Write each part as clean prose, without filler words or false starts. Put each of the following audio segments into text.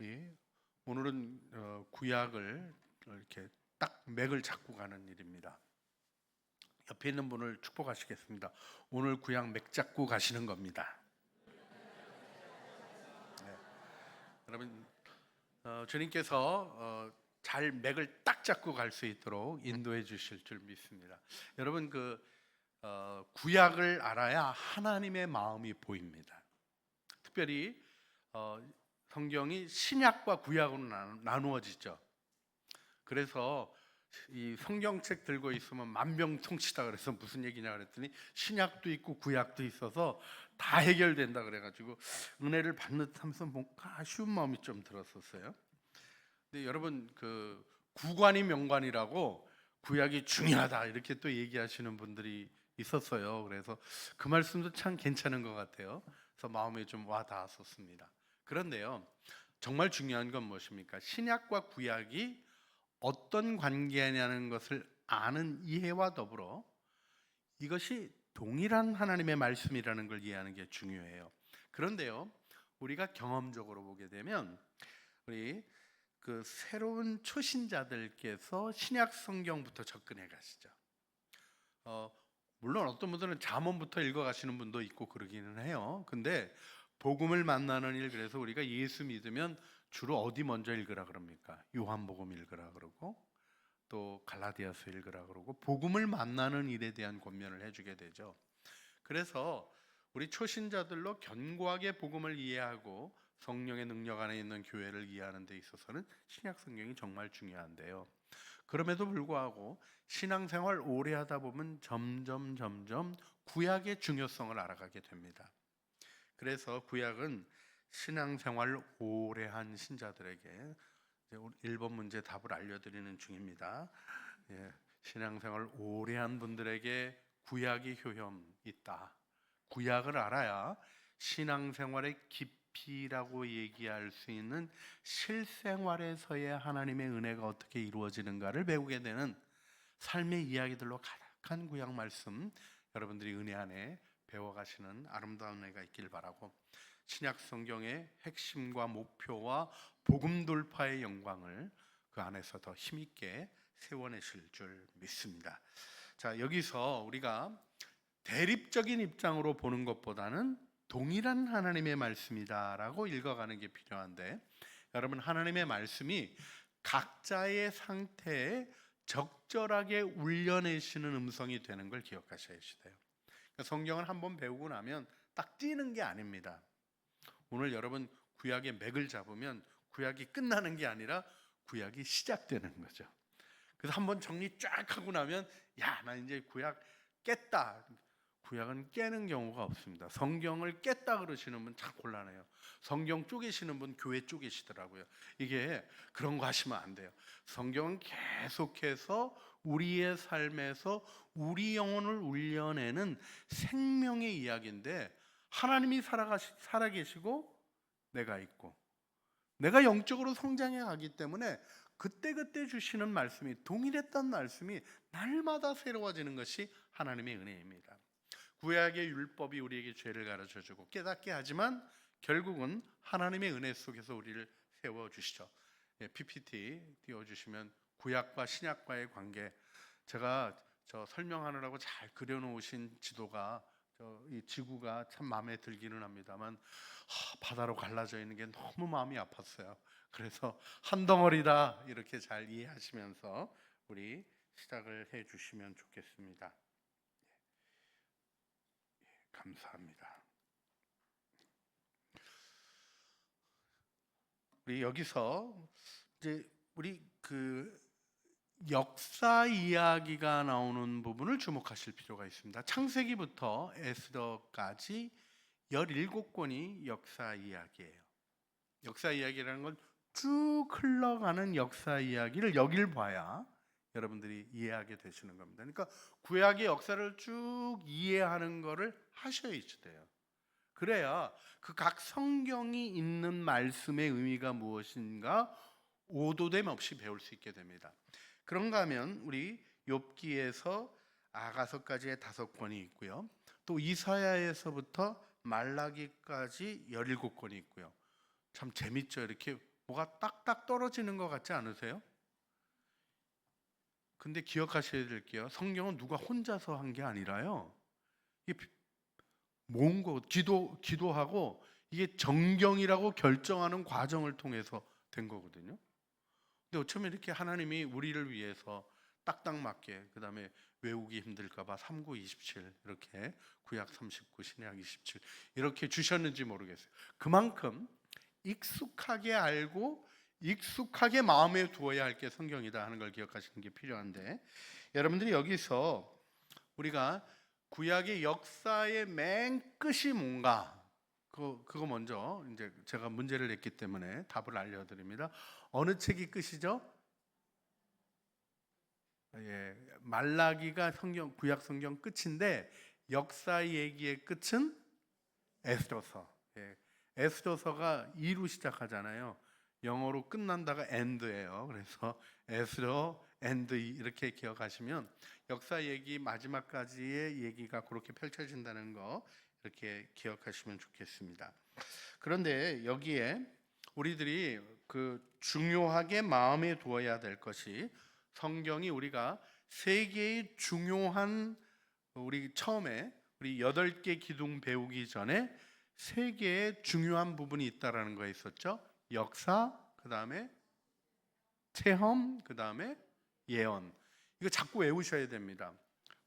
우리 오늘은 구약을 이렇게 딱 맥을 잡고 가는 일입니다. 옆에 있는 분을 축복하시겠습니다. 오늘 구약 맥 잡고 가시는 겁니다. 네. 여러분 주님께서 잘 맥을 딱 잡고 갈 수 있도록 인도해 주실 줄 믿습니다. 여러분 구약을 알아야 하나님의 마음이 보입니다. 특별히 성경이 신약과 구약으로 나누어지죠. 그래서 이 성경책 들고 있으면 만병통치다 그래서 무슨 얘기냐 그랬더니 신약도 있고 구약도 있어서 다 해결된다 그래가지고 은혜를 받는 듯하면서 뭔가 아쉬운 마음이 좀 들었었어요. 근데 여러분 구관이 명관이라고 구약이 중요하다 이렇게 또 얘기하시는 분들이 있었어요. 그래서 그 말씀도 참 괜찮은 것 같아요. 그래서 마음에 좀 와닿았었습니다. 그런데요, 정말 중요한 건 무엇입니까? 신약과 구약이 어떤 관계냐는 것을 아는 이해와 더불어 이것이 동일한 하나님의 말씀이라는 걸 이해하는 게 중요해요. 그런데요, 우리가 경험적으로 보게 되면 우리 새로운 초신자들께서 신약 성경부터 접근해 가시죠. 물론 어떤 분들은 잠언부터 읽어 가시는 분도 있고 그러기는 해요. 근데 복음을 만나는 일, 그래서 우리가 예수 믿으면 주로 어디 먼저 읽으라 그럽니까? 요한복음 읽으라 그러고 또 갈라디아서 읽으라 그러고 복음을 만나는 일에 대한 권면을 해주게 되죠. 그래서 우리 초신자들로 견고하게 복음을 이해하고 성령의 능력 안에 있는 교회를 이해하는 데 있어서는 신약 성경이 정말 중요한데요. 그럼에도 불구하고 신앙생활 오래 하다 보면 점점 구약의 중요성을 알아가게 됩니다. 그래서 구약은 신앙생활 오래 한 신자들에게 1번 문제 답을 알려드리는 중입니다. 신앙생활 오래 한 분들에게 구약이 효험 있다. 구약을 알아야 신앙생활의 깊이라고 얘기할 수 있는 실생활에서의 하나님의 은혜가 어떻게 이루어지는가를 배우게 되는 삶의 이야기들로 가득한 구약 말씀, 여러분들이 은혜 안에 배워가시는 아름다운 은혜가 있길 바라고, 신약 성경의 핵심과 목표와 복음 돌파의 영광을 그 안에서 더 힘있게 세워내실 줄 믿습니다. 자, 여기서 우리가 대립적인 입장으로 보는 것보다는 동일한 하나님의 말씀이다라고 읽어가는 게 필요한데, 여러분 하나님의 말씀이 각자의 상태에 적절하게 울려내시는 음성이 되는 걸 기억하셔야 돼요. 성경을 한번 배우고 나면 딱 띄는 게 아닙니다. 오늘 여러분 구약의 맥을 잡으면 구약이 끝나는 게 아니라 구약이 시작되는 거죠. 그래서 한번 정리 쫙 하고 나면 나 이제 구약 깼다. 구약은 깨는 경우가 없습니다. 성경을 깼다 그러시는 분 참 곤란해요. 성경 쪼개시는 분 교회 쪼개시더라고요. 이게 그런 거 하시면 안 돼요. 성경은 계속해서 우리의 삶에서 우리 영혼을 울려내는 생명의 이야기인데, 하나님이 살아계시고 내가 있고 내가 영적으로 성장해 가기 때문에 그때그때 주시는 말씀이, 동일했던 말씀이 날마다 새로워지는 것이 하나님의 은혜입니다. 구약의 율법이 우리에게 죄를 가르쳐주고 깨닫게 하지만 결국은 하나님의 은혜 속에서 우리를 세워주시죠. PPT 띄워주시면 구약과 신약과의 관계, 제가 설명하느라고 잘 그려놓으신 지도가 이 지구가 참 마음에 들기는 합니다만 바다로 갈라져 있는 게 너무 마음이 아팠어요. 그래서 한 덩어리다 이렇게 잘 이해하시면서 우리 시작을 해 주시면 좋겠습니다. 감사합니다. 우리 여기서 이제 우리 역사 이야기가 나오는 부분을 주목하실 필요가 있습니다. 창세기부터 에스더까지 17권이 역사 이야기예요. 역사 이야기라는 건 쭉 흘러가는 역사 이야기를 여길 봐야 여러분들이 이해하게 되시는 겁니다. 그러니까 구약의 역사를 쭉 이해하는 거를 하셔야지 돼요. 그래야 그 각 성경이 있는 말씀의 의미가 무엇인가 오도됨 없이 배울 수 있게 됩니다. 그런가 하면 우리 욥기에서 아가서까지의 5권이 있고요. 또 이사야에서부터 말라기까지 17권이 있고요. 참 재밌죠. 이렇게 뭐가 딱딱 떨어지는 것 같지 않으세요? 근데 기억하셔야 될 게요. 성경은 누가 혼자서 한 게 아니라요. 이게 모은 거 기도하고 이게 정경이라고 결정하는 과정을 통해서 된 거거든요. 근데 어쩌면 이렇게 하나님이 우리를 위해서 딱딱 맞게, 그다음에 외우기 힘들까 봐 3927 이렇게 구약 39 신약 27 이렇게 주셨는지 모르겠어요. 그만큼 익숙하게 알고 익숙하게 마음에 두어야 할 게 성경이다 하는 걸 기억하시는 게 필요한데, 여러분들이 여기서 우리가 구약의 역사의 맨 끝이 뭔가, 그거 먼저 이제 제가 문제를 냈기 때문에 답을 알려드립니다. 어느 책이 끝이죠? 예, 말라기가 성경 구약 성경 끝인데 역사 얘기의 끝은 에스더서. 예, 에스더서가 E로 시작하잖아요. 영어로 끝난다가 end예요. 그래서 에스더 and 이렇게 기억하시면 역사 얘기 마지막까지의 얘기가 그렇게 펼쳐진다는 거 이렇게 기억하시면 좋겠습니다. 그런데 여기에 우리들이 그 중요하게 마음에 두어야 될 것이, 성경이 우리가 세 개의 중요한, 우리 처음에 우리 8개 기둥 배우기 전에 세 개의 중요한 부분이 있다라는 거 있었죠. 역사, 그다음에 체험, 그다음에 예언. 이거 자꾸 외우셔야 됩니다.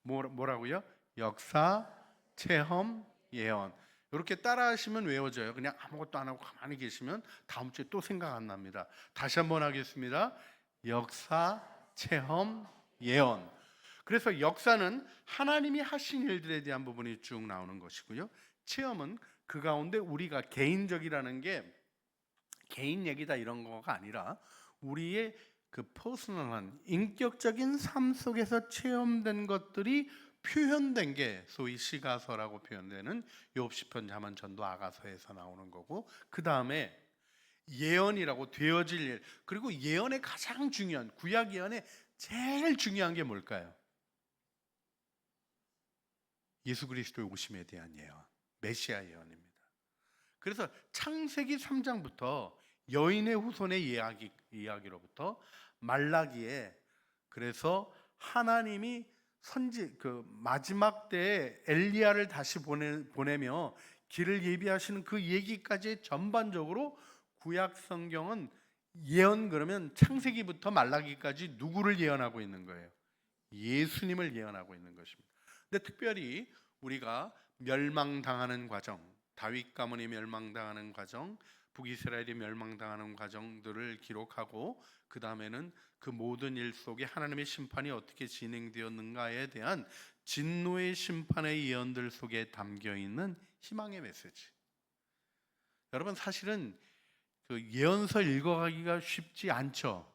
뭐라고요? 역사, 체험, 예언. 이렇게 따라하시면 외워져요. 그냥 아무것도 안 하고 가만히 계시면 다음 주에 또 생각 안 납니다. 다시 한번 하겠습니다. 역사, 체험, 예언. 그래서 역사는 하나님이 하신 일들에 대한 부분이 쭉 나오는 것이고요. 체험은 그 가운데 우리가 개인적이라는 게 개인 얘기다 이런 거가 아니라 우리의 그 퍼스널한 인격적인 삶 속에서 체험된 것들이 표현된 게 소위 시가서라고 표현되는 욥, 시편, 잠언, 전도, 아가서에서 나오는 거고, 그 다음에 예언이라고 되어질 일, 그리고 예언의 가장 중요한, 구약 예언의 제일 중요한 게 뭘까요? 예수 그리스도의 오심에 대한 예언, 메시아 예언입니다. 그래서 창세기 3장부터 여인의 후손의 이야기로부터 말라기에, 그래서 하나님이 그 마지막 때에 엘리야를 다시 보내며 길을 예비하시는 그 얘기까지 전반적으로 구약 성경은 예언, 그러면 창세기부터 말라기까지 누구를 예언하고 있는 거예요? 예수님을 예언하고 있는 것입니다. 근데 특별히 우리가 멸망당하는 과정, 다윗 가문이 멸망당하는 과정, 북이스라엘이 멸망당하는 과정들을 기록하고, 그 다음에는 그 모든 일 속에 하나님의 심판이 어떻게 진행되었는가에 대한 진노의 심판의 예언들 속에 담겨 있는 희망의 메시지. 여러분, 사실은 그 예언서 읽어가기가 쉽지 않죠.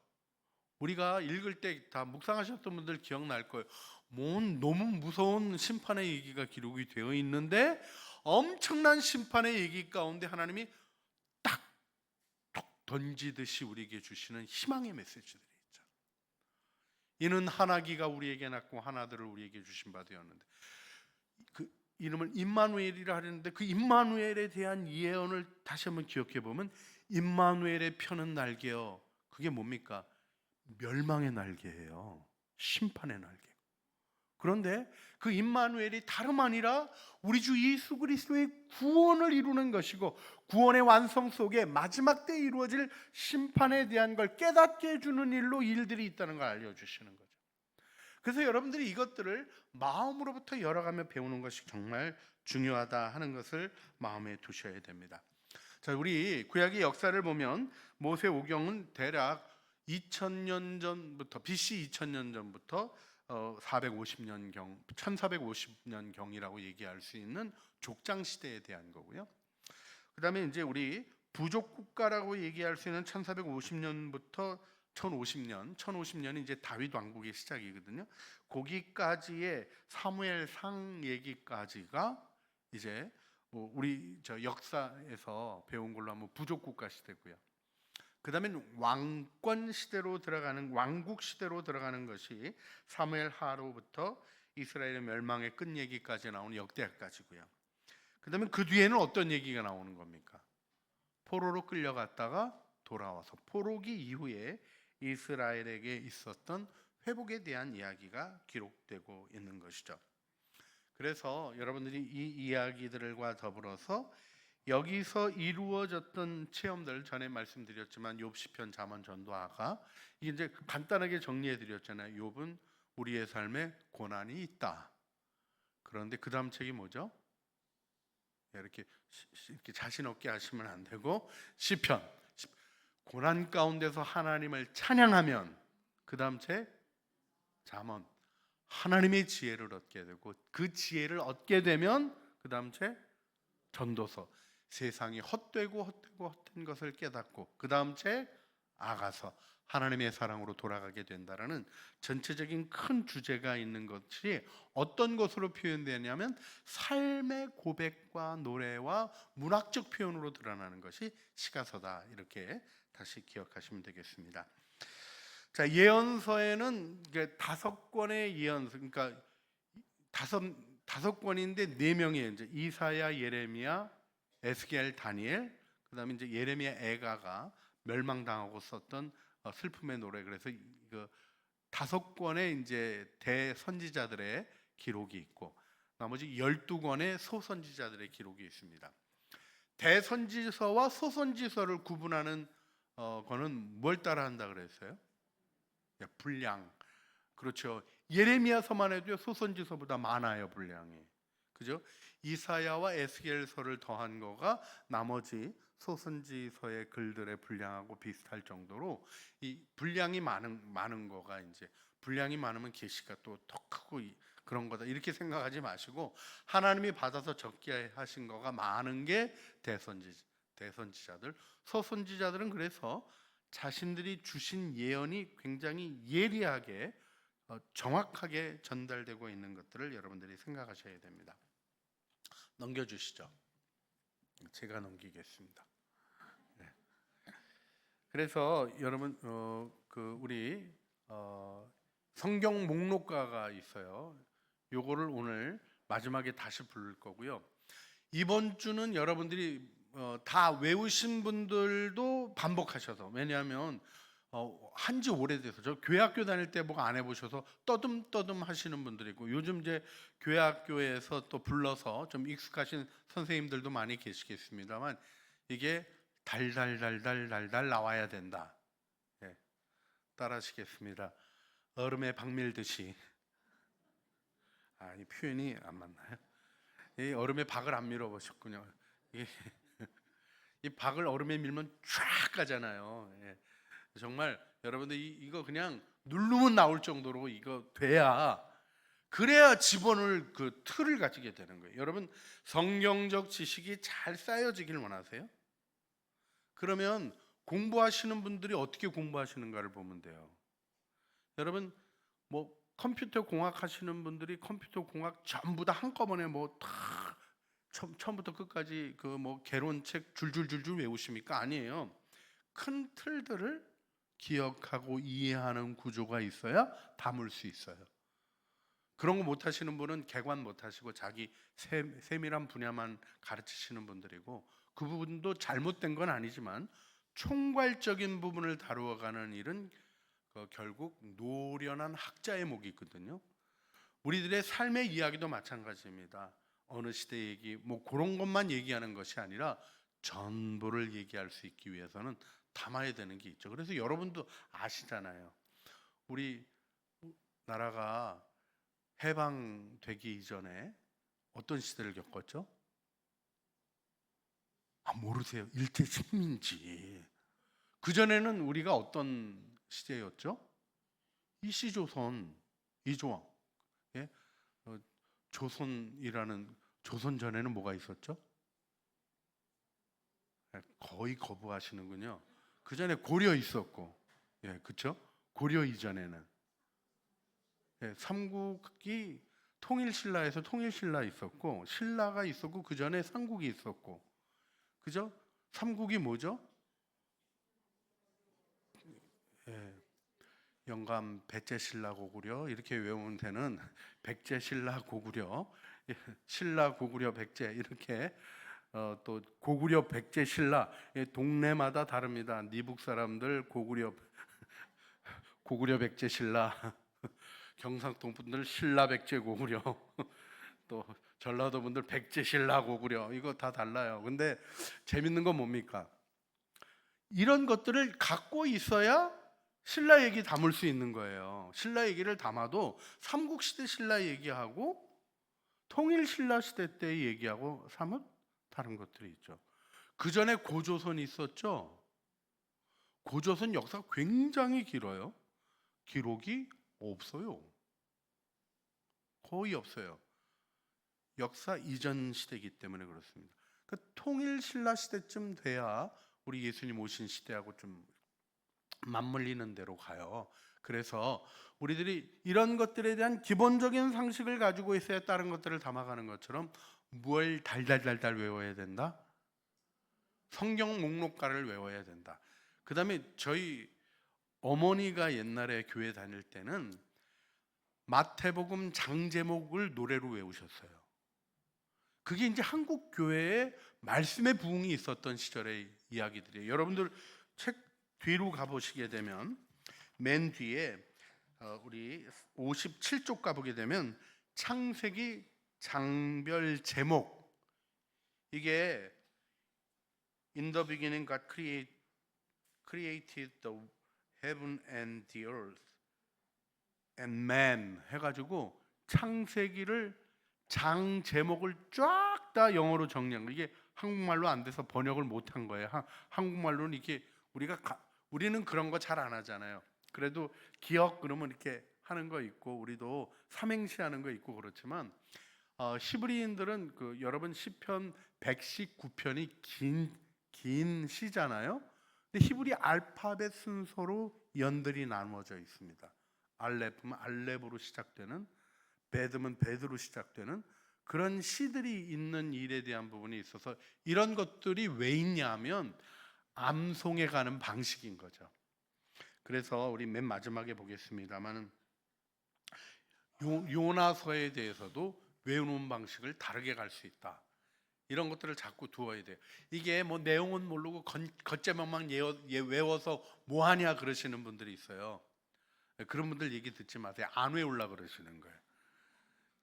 우리가 읽을 때 다 묵상하셨던 분들 기억날 거예요. 너무 무서운 심판의 얘기가 기록이 되어 있는데 엄청난 심판의 얘기 가운데 하나님이 딱 던지듯이 우리에게 주시는 희망의 메시지들이 있죠. 이는 하나기가 우리에게 낳고 하나들을 우리에게 주신 바 되었는데, 그 이름을 임마누엘이라 하는데 그 임마누엘에 대한 예언을 다시 한번 기억해 보면, 임마누엘의 펴는 날개요, 그게 뭡니까? 멸망의 날개예요. 심판의 날개. 그런데 그 임마누엘이 다름 아니라 우리 주 예수 그리스도의 구원을 이루는 것이고, 구원의 완성 속에 마지막 때 이루어질 심판에 대한 걸 깨닫게 해주는 일들이 있다는 걸 알려주시는 거죠. 그래서 여러분들이 이것들을 마음으로부터 열어가며 배우는 것이 정말 중요하다 하는 것을 마음에 두셔야 됩니다. 자, 우리 구약의 역사를 보면 모세 오경은 대략 2000년 전부터, BC 2000년 전부터 450년 경, 1450년 경이라고 얘기할 수 있는 족장 시대에 대한 거고요. 그다음에 이제 우리 부족 국가라고 얘기할 수 있는 1450년부터 1050년이 이제 다윗 왕국의 시작이거든요. 거기까지의 사무엘상 얘기까지가 이제 우리 저 역사에서 배운 걸로 하면 부족 국가 시대고요. 그 다음에 왕권 시대로 들어가는, 왕국 시대로 들어가는 것이 사무엘 하로부터 이스라엘의 멸망의 끝 얘기까지 나오는 역대하까지고요. 그 다음에 그 뒤에는 어떤 얘기가 나오는 겁니까? 포로로 끌려갔다가 돌아와서 포로기 이후에 이스라엘에게 있었던 회복에 대한 이야기가 기록되고 있는 것이죠. 그래서 여러분들이 이 이야기들과 더불어서 여기서 이루어졌던 체험들, 전에 말씀드렸지만 욥, 시편, 잠언, 전도하가, 이게 이제 간단하게 정리해 드렸잖아요. 욥은 우리의 삶에 고난이 있다. 그런데 그 다음 책이 뭐죠? 이렇게 자신 없게 하시면 안 되고, 시편, 고난 가운데서 하나님을 찬양하면, 그 다음 책 잠언, 하나님의 지혜를 얻게 되고, 그 지혜를 얻게 되면 그 다음 책 전도서, 세상이 헛되고 헛된 것을 깨닫고, 그 다음 책 아가서, 하나님의 사랑으로 돌아가게 된다라는 전체적인 큰 주제가 있는 것이 어떤 것으로 표현되냐면 삶의 고백과 노래와 문학적 표현으로 드러나는 것이 시가서다. 이렇게 다시 기억하시면 되겠습니다. 자, 예언서에는 5권의 예언서, 그러니까 다섯 권인데 4명이에요. 이제 이사야, 예레미야, 에스겔, 다니엘, 그다음에 이제 예레미야, 애가가 멸망당하고 썼던 슬픔의 노래. 그래서 그 5권의 이제 대선지자들의 기록이 있고, 나머지 12권의 소선지자들의 기록이 있습니다. 대선지서와 소선지서를 구분하는 거는 뭘 따라한다 그랬어요? 분량. 그렇죠. 예레미야서만 해도 소선지서보다 많아요, 분량이. 그죠? 이사야와 에스겔서를 더한 거가 나머지 소선지서의 글들의 분량하고 비슷할 정도로 이 분량이 많은 거가, 이제 분량이 많으면 계시가 또 더 크고 그런 거다, 이렇게 생각하지 마시고, 하나님이 받아서 적게 하신 거가 많은 게 대선지자들. 소선지자들은 그래서 자신들이 주신 예언이 굉장히 예리하게 정확하게 전달되고 있는 것들을 여러분들이 생각하셔야 됩니다. 넘겨주시죠. 제가 넘기겠습니다. 네. 그래서 여러분 우리 성경 목록가가 있어요. 요거를 오늘 마지막에 다시 부를 거고요. 이번 주는 여러분들이 다 외우신 분들도 반복하셔서, 왜냐하면 한지 오래돼서, 저 교회학교 다닐 때 뭐가 안 해보셔서 떠듬떠듬 하시는 분들이고, 요즘 이제 교회학교에서 또 불러서 좀 익숙하신 선생님들도 많이 계시겠습니다만, 이게 달달달달달달 나와야 된다. 예, 따라하시겠습니다. 얼음에 박 밀듯이. 이 표현이 안 맞나요? 이 얼음에 박을 안 밀어보셨군요. 이 박을 얼음에 밀면 쫙 가잖아요. 예. 정말 여러분들 이거 그냥 누르면 나올 정도로 이거 그래야 집어넣을 그 틀을 가지게 되는 거예요. 여러분, 성경적 지식이 잘 쌓여지길 원하세요? 그러면 공부하시는 분들이 어떻게 공부하시는가를 보면 돼요. 여러분, 뭐 컴퓨터 공학 하시는 분들이 컴퓨터 공학 전부 다 한꺼번에 다 처음부터 끝까지 그 개론책 줄줄줄줄 외우십니까? 아니에요. 큰 틀들을 기억하고 이해하는 구조가 있어야 담을 수 있어요. 그런 거 못 하시는 분은 개관 못 하시고 자기 세밀한 분야만 가르치시는 분들이고, 그 부분도 잘못된 건 아니지만 총괄적인 부분을 다루어가는 일은 결국 노련한 학자의 목이 있거든요. 우리들의 삶의 이야기도 마찬가지입니다. 어느 시대 얘기, 그런 것만 얘기하는 것이 아니라 전부를 얘기할 수 있기 위해서는 담아야 되는 게 있죠. 그래서 여러분도 아시잖아요. 우리 나라가 해방되기 이전에 어떤 시대를 겪었죠? 모르세요? 일제 식민지. 그전에는 우리가 어떤 시대였죠? 이시조선, 이조왕. 예? 조선이라는, 조선 전에는 뭐가 있었죠? 거의 거부하시는군요. 그 전에 고려 있었고, 그렇죠? 고려 이전에는 삼국이 통일신라에서 통일신라 있었고, 신라가 있었고, 그 전에 삼국이 있었고, 그죠? 삼국이 뭐죠? 영감 백제신라 고구려 이렇게 외우면 되는 백제신라 고구려, 신라 고구려 백제 이렇게 또 고구려 백제 신라, 동네마다 다릅니다. 니북 사람들 고구려 백제 신라, 경상도 분들 신라 백제 고구려, 또 전라도 분들 백제 신라 고구려, 이거 다 달라요. 근데 재밌는 건 뭡니까? 이런 것들을 갖고 있어야 신라 얘기 담을 수 있는 거예요. 신라 얘기를 담아도 삼국시대 신라 얘기하고 통일 신라 시대 때 얘기하고 사뭇 다른 것들이 있죠. 그 전에 고조선이 있었죠. 고조선 역사가 굉장히 길어요. 기록이 없어요. 거의 없어요. 역사 이전 시대이기 때문에 그렇습니다. 그 통일 신라 시대쯤 돼야 우리 예수님 오신 시대하고 좀 맞물리는 대로 가요. 그래서 우리들이 이런 것들에 대한 기본적인 상식을 가지고 있어야 다른 것들을 담아가는 것처럼 뭘 달달달달 외워야 된다? 성경 목록가를 외워야 된다. 그 다음에 저희 어머니가 옛날에 교회 다닐 때는 마태복음 장제목을 노래로 외우셨어요. 그게 이제 한국 교회에 말씀의 부흥이 있었던 시절의 이야기들이에요. 여러분들 책 뒤로 가보시게 되면 맨 뒤에 우리 57쪽 가보게 되면 창세기 장별 제목, 이게 In the beginning God created the heaven and the earth and man 해가지고 창세기를 장 제목을 쫙 다 영어로 정리한 거. 이게 한국말로 안 돼서 번역을 못한 거예요. 한국말로는 이게 우리는 그런 거 잘 안 하잖아요. 그래도 기억 그러면 이렇게 하는 거 있고 우리도 삼행시 하는 거 있고 그렇지만 히브리인들은 여러분 시편 119편이 긴 시잖아요. 근데 히브리 알파벳 순서로 연들이 나누어져 있습니다. 알렙은 알렙으로 시작되는, 베드면 베드로 시작되는 그런 시들이 있는 일에 대한 부분이 있어서 이런 것들이 왜 있냐면 암송해 가는 방식인 거죠. 그래서 우리 맨 마지막에 보겠습니다만 요나서에 대해서도 외우는 방식을 다르게 갈 수 있다. 이런 것들을 자꾸 두어야 돼요. 이게 뭐 내용은 모르고 겉제목만 외워서 뭐 하냐 그러시는 분들이 있어요. 그런 분들 얘기 듣지 마세요. 안 외우려고 그러시는 거예요.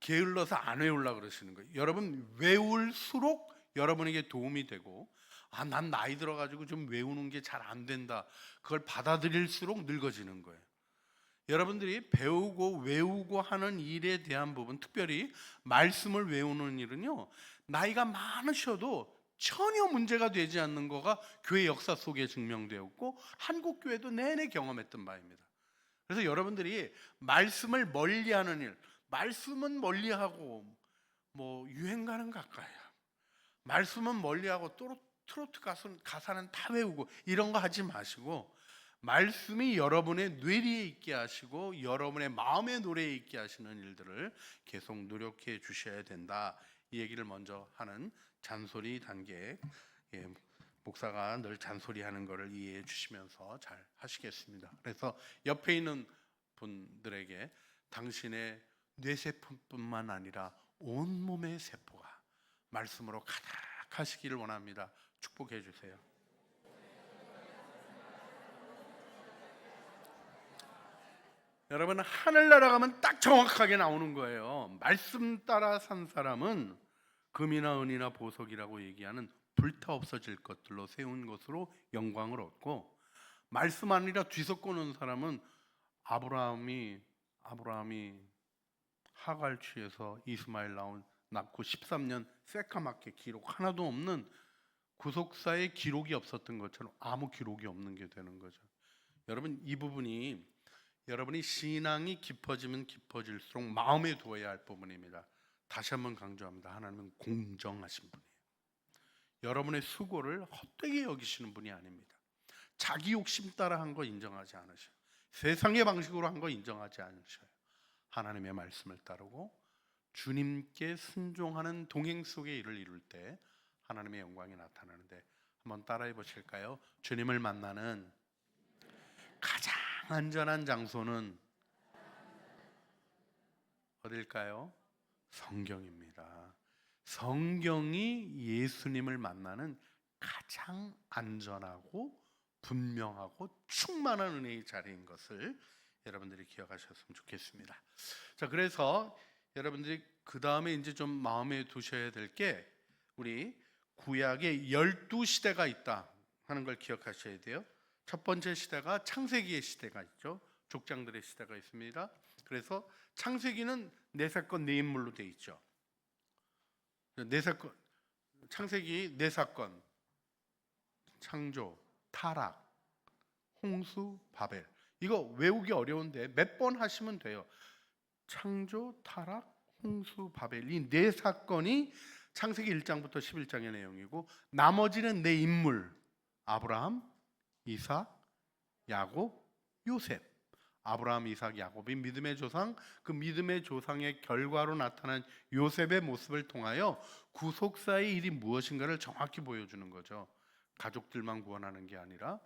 게을러서 안 외우려고 그러시는 거예요. 여러분 외울수록 여러분에게 도움이 되고 난 나이 들어가지고 좀 외우는 게 잘 안 된다. 그걸 받아들일수록 늙어지는 거예요. 여러분들이 배우고 외우고 하는 일에 대한 부분, 특별히 말씀을 외우는 일은요, 나이가 많으셔도 전혀 문제가 되지 않는 거가 교회 역사 속에 증명되었고 한국 교회도 내내 경험했던 바입니다. 그래서 여러분들이 말씀을 멀리하는 일, 말씀은 멀리하고 뭐 유행가는 가까이야. 말씀은 멀리하고 트로트 가사는 다 외우고 이런 거 하지 마시고 말씀이 여러분의 뇌리에 있게 하시고 여러분의 마음의 노래에 있게 하시는 일들을 계속 노력해 주셔야 된다. 이 얘기를 먼저 하는 잔소리 단계. 목사가 늘 잔소리하는 것을 이해해 주시면서 잘 하시겠습니다. 그래서 옆에 있는 분들에게 당신의 뇌세포뿐만 아니라 온몸의 세포가 말씀으로 가득하시기를 원합니다. 축복해 주세요. 여러분 하늘나라 가면 딱 정확하게 나오는 거예요. 말씀 따라 산 사람은 금이나 은이나 보석이라고 얘기하는 불타 없어질 것들로 세운 것으로 영광을 얻고, 말씀 아니라 뒤섞어 놓은 사람은 아브라함이 하갈 취해서 이스마엘 낳고 13년 새까맣게 기록 하나도 없는 구속사의 기록이 없었던 것처럼 아무 기록이 없는 게 되는 거죠. 여러분 이 부분이 여러분이 신앙이 깊어지면 깊어질수록 마음에 두어야 할 부분입니다. 다시 한번 강조합니다. 하나님은 공정하신 분이에요. 여러분의 수고를 헛되게 여기시는 분이 아닙니다. 자기 욕심 따라 한 거 인정하지 않으셔요. 세상의 방식으로 한 거 인정하지 않으셔요. 하나님의 말씀을 따르고 주님께 순종하는 동행 속의 일을 이룰 때 하나님의 영광이 나타나는데, 한번 따라해 보실까요? 주님을 만나는 가장 안전한 장소는 어딜까요? 성경입니다. 성경이 예수님을 만나는 가장 안전하고 분명하고 충만한 은혜의 자리인 것을 여러분들이 기억하셨으면 좋겠습니다. 자, 그래서 여러분들이 그 다음에 이제 좀 마음에 두셔야 될 게 우리 구약에 12시대가 있다 하는 걸 기억하셔야 돼요. 첫 번째 시대가 창세기의 시대가 있죠. 족장들의 시대가 있습니다. 그래서 창세기는 네 사건 네 인물로 되어 있죠. 네 사건, 창세기 네 사건, 창조, 타락, 홍수, 바벨. 이거 외우기 어려운데 몇 번 하시면 돼요. 창조, 타락, 홍수, 바벨. 이 네 사건이 창세기 1장부터 11장의 내용이고, 나머지는 네 인물, 아브라함, 이삭, 야곱, 요셉. 아브라함, 이삭, 야곱이 믿음의 조상, 그 믿음의 조상의 결과로 나타난 요셉의 모습을 통하여 구속사의 일이 무엇인가를 정확히 보여주는 거죠. 가족들만 구원하는 게 아니라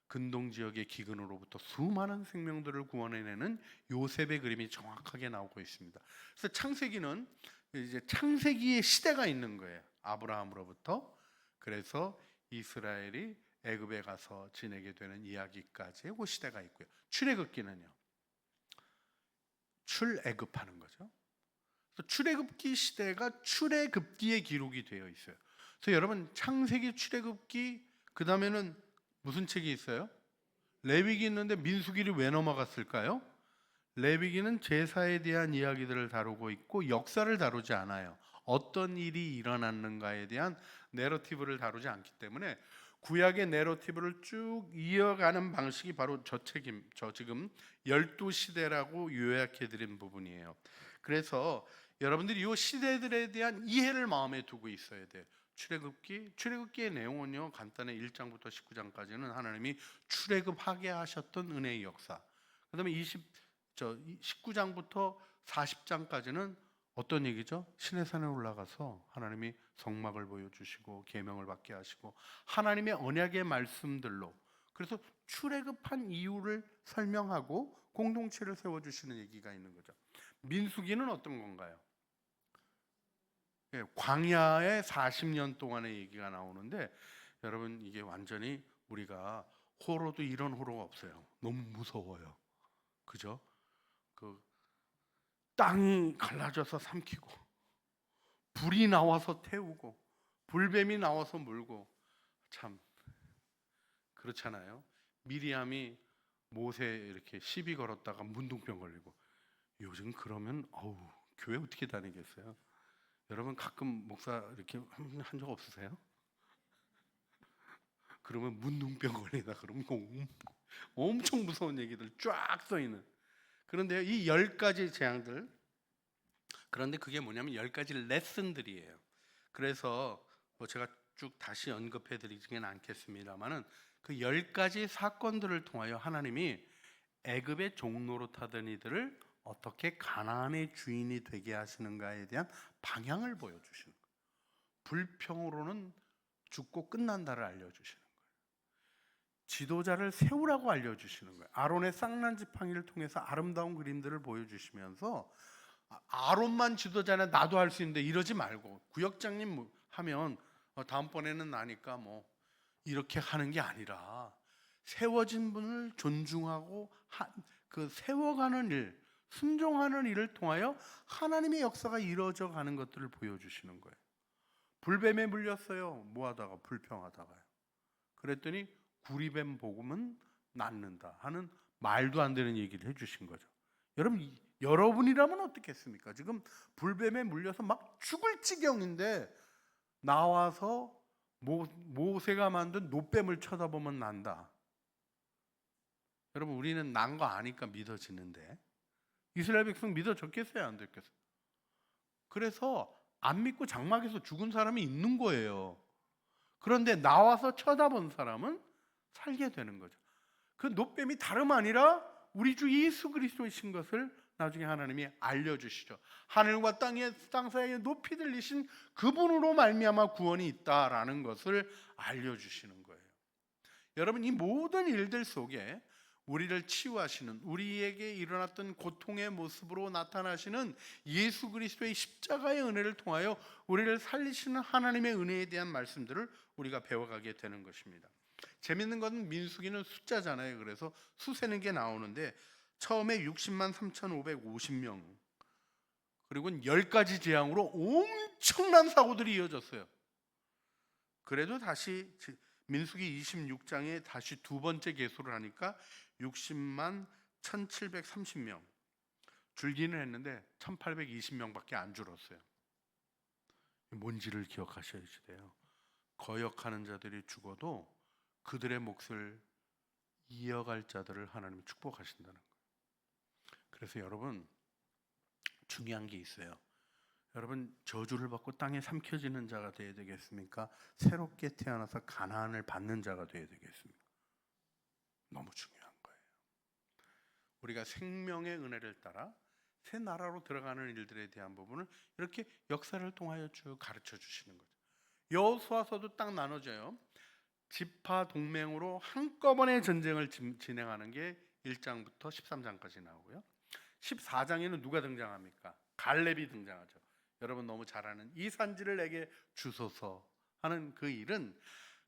근동 지역의 기근으로부터 수많은 생명들을 구원해내는 요셉의 그림이 정확하게 나오고 있습니다. 그래서 창세기는 이제 창세기의 시대가 있는 거예요. 아브라함으로부터. 그래서 이스라엘이 애굽에 가서 지내게 되는 이야기까지의 그 시대가 있고요. 출애굽기는요, 출애굽하는 거죠. 그래서 출애굽기 시대가 출애굽기에 기록이 되어 있어요. 그래서 여러분 창세기, 출애굽기, 그 다음에는 무슨 책이 있어요? 레위기 있는데 민수기를 왜 넘어갔을까요? 레위기는 제사에 대한 이야기들을 다루고 있고 역사를 다루지 않아요. 어떤 일이 일어났는가에 대한 내러티브를 다루지 않기 때문에 구약의 내러티브를 쭉 이어가는 방식이 바로 저 지금 12시대라고 요약해 드린 부분이에요. 그래서 여러분들이 이 시대들에 대한 이해를 마음에 두고 있어야 돼요. 출애굽기의 내용은요, 간단히 1장부터 19장까지는 하나님이 출애굽하게 하셨던 은혜의 역사. 그다음에 19장부터 40장까지는 어떤 얘기죠? 시내산에 올라가서 하나님이 성막을 보여주시고 계명을 받게 하시고 하나님의 언약의 말씀들로, 그래서 출애굽한 이유를 설명하고 공동체를 세워주시는 얘기가 있는 거죠. 민수기는 어떤 건가요? 광야의 40년 동안의 얘기가 나오는데, 여러분 이게 완전히 우리가 호로도 이런 호로가 없어요. 너무 무서워요. 그죠? 땅이 갈라져서 삼키고, 불이 나와서 태우고, 불뱀이 나와서 물고, 참 그렇잖아요. 미리암이 모세 이렇게 시비 걸었다가 문둥병 걸리고. 요즘 그러면 교회 어떻게 다니겠어요? 여러분 가끔 목사 이렇게 한 적 없으세요? 그러면 문둥병 걸리다 그러면 엄청 무서운 얘기들 쫙 써 있는. 그런데 이 10가지 재앙들, 그런데 그게 뭐냐면 10가지 레슨들이에요. 그래서 제가 쭉 다시 언급해 드리지는 않겠습니다만은 그 10가지 사건들을 통하여 하나님이 애굽의 종로로 타던 이들을 어떻게 가나안의 주인이 되게 하시는가에 대한 방향을 보여주시는 거예요. 불평으로는 죽고 끝난다를 알려주시는 거예요. 지도자를 세우라고 알려주시는 거예요. 아론의 쌍난 지팡이를 통해서 아름다운 그림들을 보여주시면서 아론만 지도자는 나도 할 수 있는데 이러지 말고, 구역장님 하면 다음번에는 나니까 뭐 이렇게 하는 게 아니라 세워진 분을 존중하고 그 세워가는 일, 순종하는 일을 통하여 하나님의 역사가 이루어져 가는 것들을 보여주시는 거예요. 불뱀에 물렸어요. 뭐 하다가? 불평하다가요. 그랬더니 구리뱀 복음은 낫는다 하는 말도 안 되는 얘기를 해주신 거죠. 여러분이라면 어떻겠습니까? 지금 불뱀에 물려서 막 죽을 지경인데 나와서 모세가 만든 노뱀을 쳐다보면 난다. 여러분, 우리는 난 거 아니까 믿어지는데 이스라엘 백성 믿어졌겠어요? 안 됐겠어요? 그래서 안 믿고 장막에서 죽은 사람이 있는 거예요. 그런데 나와서 쳐다본 사람은 살게 되는 거죠. 그 노뱀이 다름 아니라 우리 주 예수 그리스도이신 것을 나중에 하나님이 알려주시죠. 하늘과 땅 사이에 높이 들리신 그분으로 말미암아 구원이 있다라는 것을 알려주시는 거예요. 여러분, 이 모든 일들 속에 우리를 치유하시는, 우리에게 일어났던 고통의 모습으로 나타나시는 예수 그리스도의 십자가의 은혜를 통하여 우리를 살리시는 하나님의 은혜에 대한 말씀들을 우리가 배워가게 되는 것입니다. 재밌는 것은 민수기는 숫자잖아요. 그래서 수세는 게 나오는데 처음에 60만 3,550명, 그리고 10가지 재앙으로 엄청난 사고들이 이어졌어요. 그래도 다시 민수기 26장에 다시 두 번째 계수를 하니까 60만 1,730명 줄기는 했는데 1,820명밖에 안 줄었어요. 뭔지를 기억하셔야 돼요. 거역하는 자들이 죽어도 그들의 몫을 이어갈 자들을 하나님이 축복하신다는 거예요. 그래서 여러분, 중요한 게 있어요. 여러분, 저주를 받고 땅에 삼켜지는 자가 되어야 되겠습니까? 새롭게 태어나서 가나안을 받는 자가 되어야 되겠습니까? 너무 중요한 거예요. 우리가 생명의 은혜를 따라 새 나라로 들어가는 일들에 대한 부분을 이렇게 역사를 통하여 쭉 가르쳐 주시는 거죠. 여호수아서도 딱 나눠져요. 지파 동맹으로 한꺼번에 전쟁을 진행하는 게 1장부터 13장까지 나오고요. 14장에는 누가 등장합니까? 갈렙이 등장하죠. 여러분 너무 잘 아는 이 산지를 내게 주소서 하는 그 일은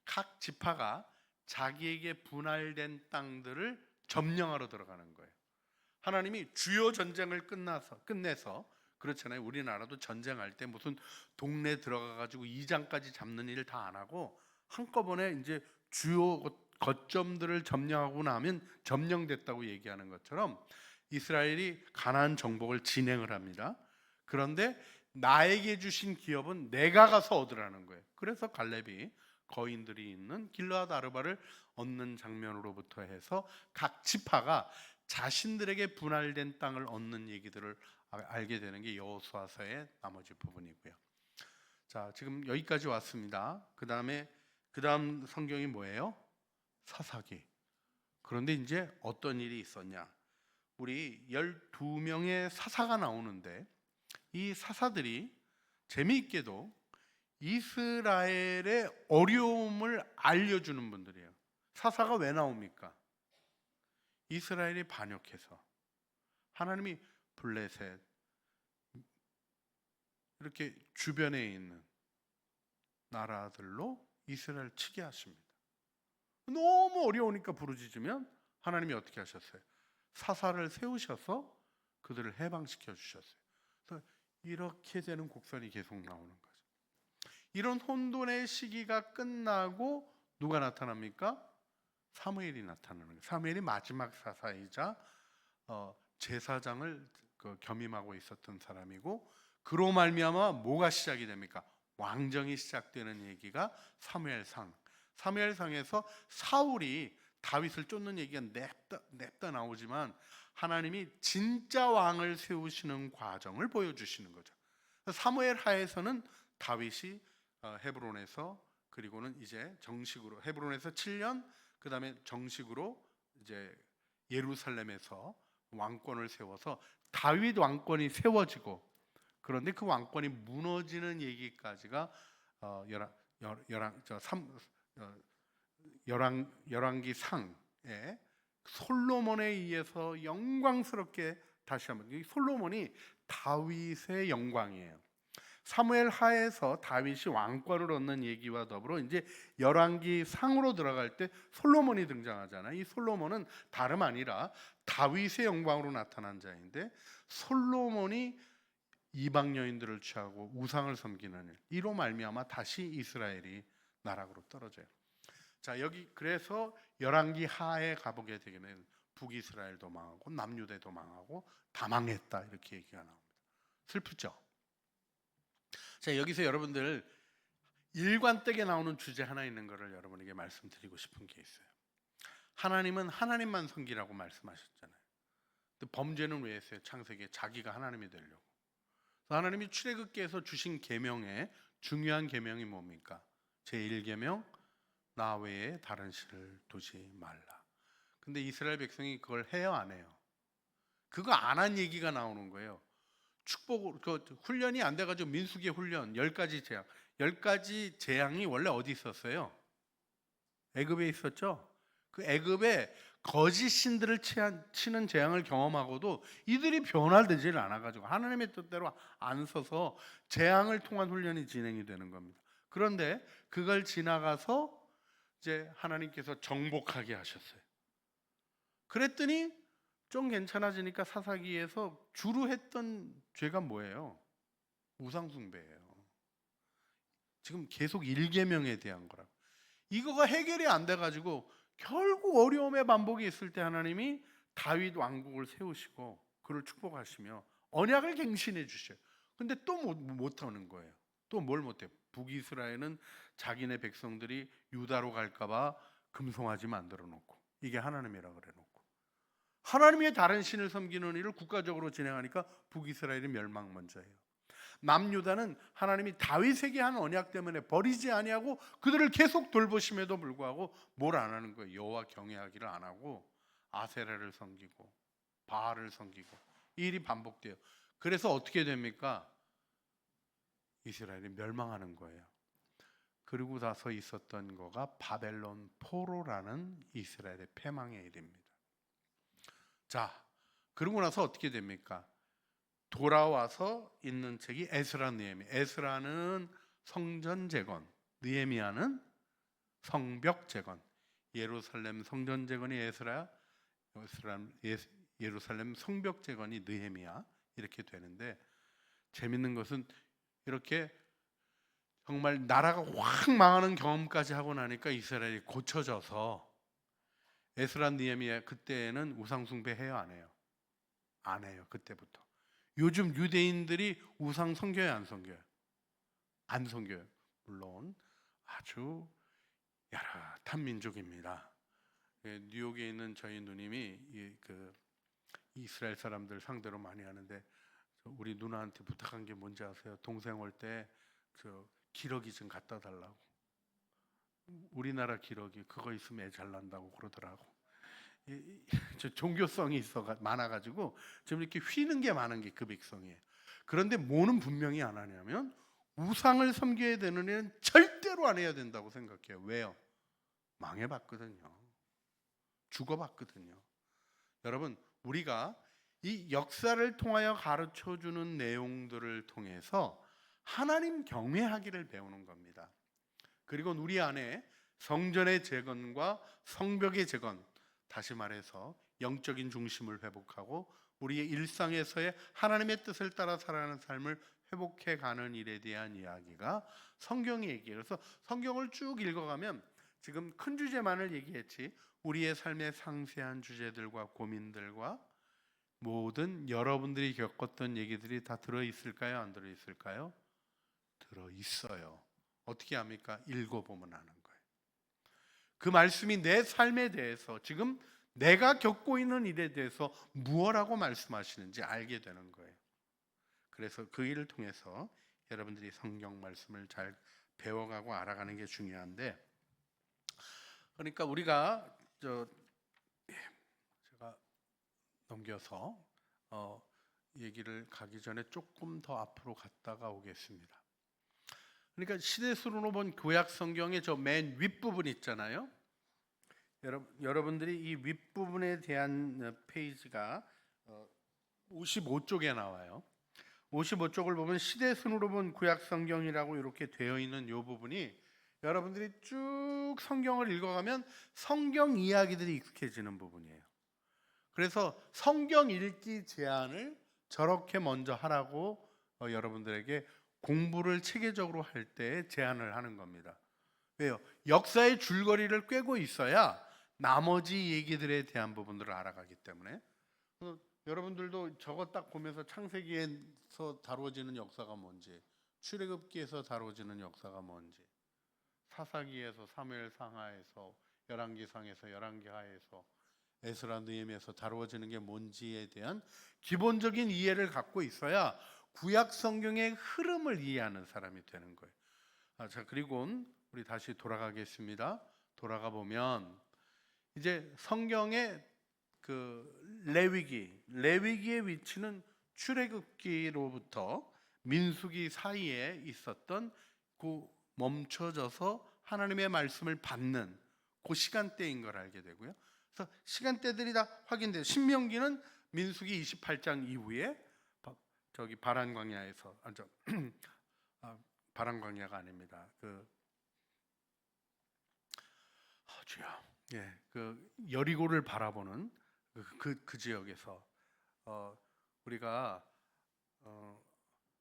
각 지파가 자기에게 분할된 땅들을 점령하러 들어가는 거예요. 하나님이 주요 전쟁을 끝내서 그렇잖아요. 우리나라도 전쟁할 때 무슨 동네 들어가 가지고 2장까지 잡는 일 다 안 하고 한꺼번에 이제 주요 거점들을 점령하고 나면 점령됐다고 얘기하는 것처럼 이스라엘이 가나안 정복을 진행을 합니다. 그런데 나에게 주신 기업은 내가 가서 얻으라는 거예요. 그래서 갈렙이 거인들이 있는 길르앗 아르바를 얻는 장면으로부터 해서 각 지파가 자신들에게 분할된 땅을 얻는 얘기들을 알게 되는 게 여호수아서의 나머지 부분이고요. 자, 지금 여기까지 왔습니다. 그 다음 성경이 뭐예요? 사사기. 그런데 이제 어떤 일이 있었냐? 우리 12명의 사사가 나오는데 이 사사들이 재미있게도 이스라엘의 어려움을 알려주는 분들이에요. 사사가 왜 나옵니까? 이스라엘이 반역해서 하나님이 블레셋 이렇게 주변에 있는 나라들로 이스라엘 치게 하십니다. 너무 어려우니까 부르짖으면 하나님이 어떻게 하셨어요? 사사를 세우셔서 그들을 해방시켜 주셨어요. 그래서 이렇게 되는 곡선이 계속 나오는 거죠. 이런 혼돈의 시기가 끝나고 누가 나타납니까? 사무엘이 나타나는 거예요. 사무엘이 마지막 사사이자 제사장을 겸임하고 있었던 사람이고, 그로 말미암아 뭐가 시작이 됩니까? 왕정이 시작되는 얘기가 사무엘상에서 사울이 다윗을 쫓는 얘기가 냅다 나오지만 하나님이 진짜 왕을 세우시는 과정을 보여주시는 거죠. 사무엘 하에서는 다윗이 헤브론에서, 그리고는 이제 정식으로 헤브론에서 7년, 그 다음에 정식으로 이제 예루살렘에서 왕권을 세워서 다윗 왕권이 세워지고, 그런데 그 왕권이 무너지는 얘기까지가 열왕기 상에 솔로몬에 의해서 영광스럽게 다시 한번, 이 솔로몬이 다윗의 영광이에요. 사무엘 하에서 다윗이 왕권을 얻는 얘기와 더불어 이제 열왕기 상으로 들어갈 때 솔로몬이 등장하잖아요. 이 솔로몬은 다름 아니라 다윗의 영광으로 나타난 자인데, 솔로몬이 이방 여인들을 취하고 우상을 섬기는 일, 이로 말미암아 다시 이스라엘이 나락으로 떨어져요. 자, 여기 그래서 열왕기 하에 가보게 되면 북이스라엘도 망하고 남유대도 망하고 다 망했다, 이렇게 얘기가 나옵니다. 슬프죠? 자, 여기서 여러분들 일관되게 나오는 주제 하나 있는 것을 여러분에게 말씀드리고 싶은 게 있어요. 하나님은 하나님만 섬기라고 말씀하셨잖아요. 근데 범죄는 왜 했어요? 창세기에 자기가 하나님이 되려고. 하나님이 출애굽기에서 주신 계명에 중요한 계명이 뭡니까? 제1계명, 나 외에 다른 신을 두지 말라. 근데 이스라엘 백성이 그걸 해요, 안 해요? 그거 안 한 얘기가 나오는 거예요. 축복, 훈련이 안 돼가지고 민수기 훈련 10가지 재앙이 원래 어디 있었어요? 애굽에 있었죠. 그 애굽에 거짓 신들을 치는 재앙을 경험하고도 이들이 변화되질 않아가지고 하나님의 뜻대로 안 서서 재앙을 통한 훈련이 진행이 되는 겁니다. 그런데 그걸 지나가서 이제 하나님께서 정복하게 하셨어요. 그랬더니 좀 괜찮아지니까 사사기에서 주로 했던 죄가 뭐예요? 우상숭배예요. 지금 계속 일계명에 대한 거라고. 이거가 해결이 안 돼가지고 결국 어려움의 반복이 있을 때 하나님이 다윗 왕국을 세우시고 그를 축복하시며 언약을 갱신해 주셔요. 근데 또 못하는 거예요. 또 뭘 못해? 북이스라엘은 자기네 백성들이 유다로 갈까봐 금송아지 만들어 놓고, 이게 하나님이라 그래 놓고, 하나님의 다른 신을 섬기는 일을 국가적으로 진행하니까 북이스라엘이 멸망 먼저예요. 남유다는 하나님이 다윗에게 한 언약 때문에 버리지 아니하고 그들을 계속 돌보심에도 불구하고 뭘 안 하는 거예요. 여호와 경외하기를 안 하고 아세라를 섬기고 바알을 섬기고, 이 일이 반복돼요. 그래서 어떻게 됩니까? 이스라엘이 멸망하는 거예요. 그리고 나서 있었던 거가 바벨론 포로라는 이스라엘의 패망의 일입니다. 자, 그러고 나서 어떻게 됩니까? 돌아와서 있는 책이 에스라, 느헤미야. 에스라는 성전 재건, 느헤미야는 성벽 재건. 예루살렘 성전 재건이 에스라야, 예루살렘 성벽 재건이 느헤미야, 이렇게 되는데, 재밌는 것은 이렇게 정말 나라가 확 망하는 경험까지 하고 나니까 이스라엘이 고쳐져서 에스라, 느헤미야 그때는 우상 숭배해요, 안 해요? 안 해요. 그때부터. 요즘 유대인들이 우상 섬겨요, 안 섬겨요? 안 섬겨요. 물론 아주 야릇한 민족입니다. 뉴욕에 있는 저희 누님이 이스라엘 사람들 상대로 많이 하는데, 우리 누나한테 부탁한 게 뭔지 아세요? 동생 올 때 기러기 좀 갖다 달라고. 우리나라 기러기 그거 있으면 애 잘 난다고 그러더라고. 종교성이 많아가지고 좀 이렇게 휘는 게 많은 게 그 백성이에요. 그런데 뭐는 분명히 안 하냐면 우상을 섬겨야 되는 애는 절대로 안 해야 된다고 생각해요. 왜요? 망해봤거든요. 죽어봤거든요. 여러분, 우리가 이 역사를 통하여 가르쳐주는 내용들을 통해서 하나님 경외하기를 배우는 겁니다. 그리고 우리 안에 성전의 재건과 성벽의 재건, 다시 말해서 영적인 중심을 회복하고 우리의 일상에서의 하나님의 뜻을 따라 살아가는 삶을 회복해 가는 일에 대한 이야기가 성경이 얘기해요. 그래서 성경을 쭉 읽어가면 지금 큰 주제만을 얘기했지, 우리의 삶의 상세한 주제들과 고민들과 모든 여러분들이 겪었던 얘기들이 다 들어있을까요? 안 들어있을까요? 들어있어요. 어떻게 합니까? 읽어보면 아는 거예요. 그 말씀이 내 삶에 대해서, 지금 내가 겪고 있는 일에 대해서 무엇라고 말씀하시는지 알게 되는 거예요. 그래서 그 일을 통해서 여러분들이 성경 말씀을 잘 배워가고 알아가는 게 중요한데, 그러니까 우리가 제가 넘겨서 얘기를 가기 전에 조금 더 앞으로 갔다가 오겠습니다. 그러니까 시대순으로 본 구약 성경의 저 맨 윗부분 있잖아요. 여러분들이 이 윗부분에 대한 페이지가 55쪽에 나와요. 55쪽을 보면 시대순으로 본 구약 성경이라고 이렇게 되어 있는 이 부분이, 여러분들이 쭉 성경을 읽어가면 성경 이야기들이 익숙해지는 부분이에요. 그래서 성경 읽기 제안을 저렇게 먼저 하라고 여러분들에게 공부를 체계적으로 할 때 제안을 하는 겁니다. 왜요? 역사의 줄거리를 꿰고 있어야 나머지 얘기들에 대한 부분들을 알아가기 때문에. 여러분들도 저거 딱 보면서 창세기에서 다루어지는 역사가 뭔지, 출애굽기에서 다루어지는 역사가 뭔지, 사사기에서, 사무엘상하에서, 열왕기상에서, 열왕기하에서, 에스라, 느헤미야에서 다루어지는 게 뭔지에 대한 기본적인 이해를 갖고 있어야 구약 성경의 흐름을 이해하는 사람이 되는 거예요. 자, 그리고 우리 다시 돌아가겠습니다. 돌아가 보면 이제 성경의 레위기의 위치는 출애굽기로부터 민수기 사이에 있었던 그 멈춰져서 하나님의 말씀을 받는 그 시간대인 걸 알게 되고요. 그래서 시간대들이 다 확인돼요. 신명기는 민수기 28장 이후에 저기 바란 광야에서 바란 광야가 아닙니다. 주야, 예, 그 여리고를 바라보는 그 지역에서 우리가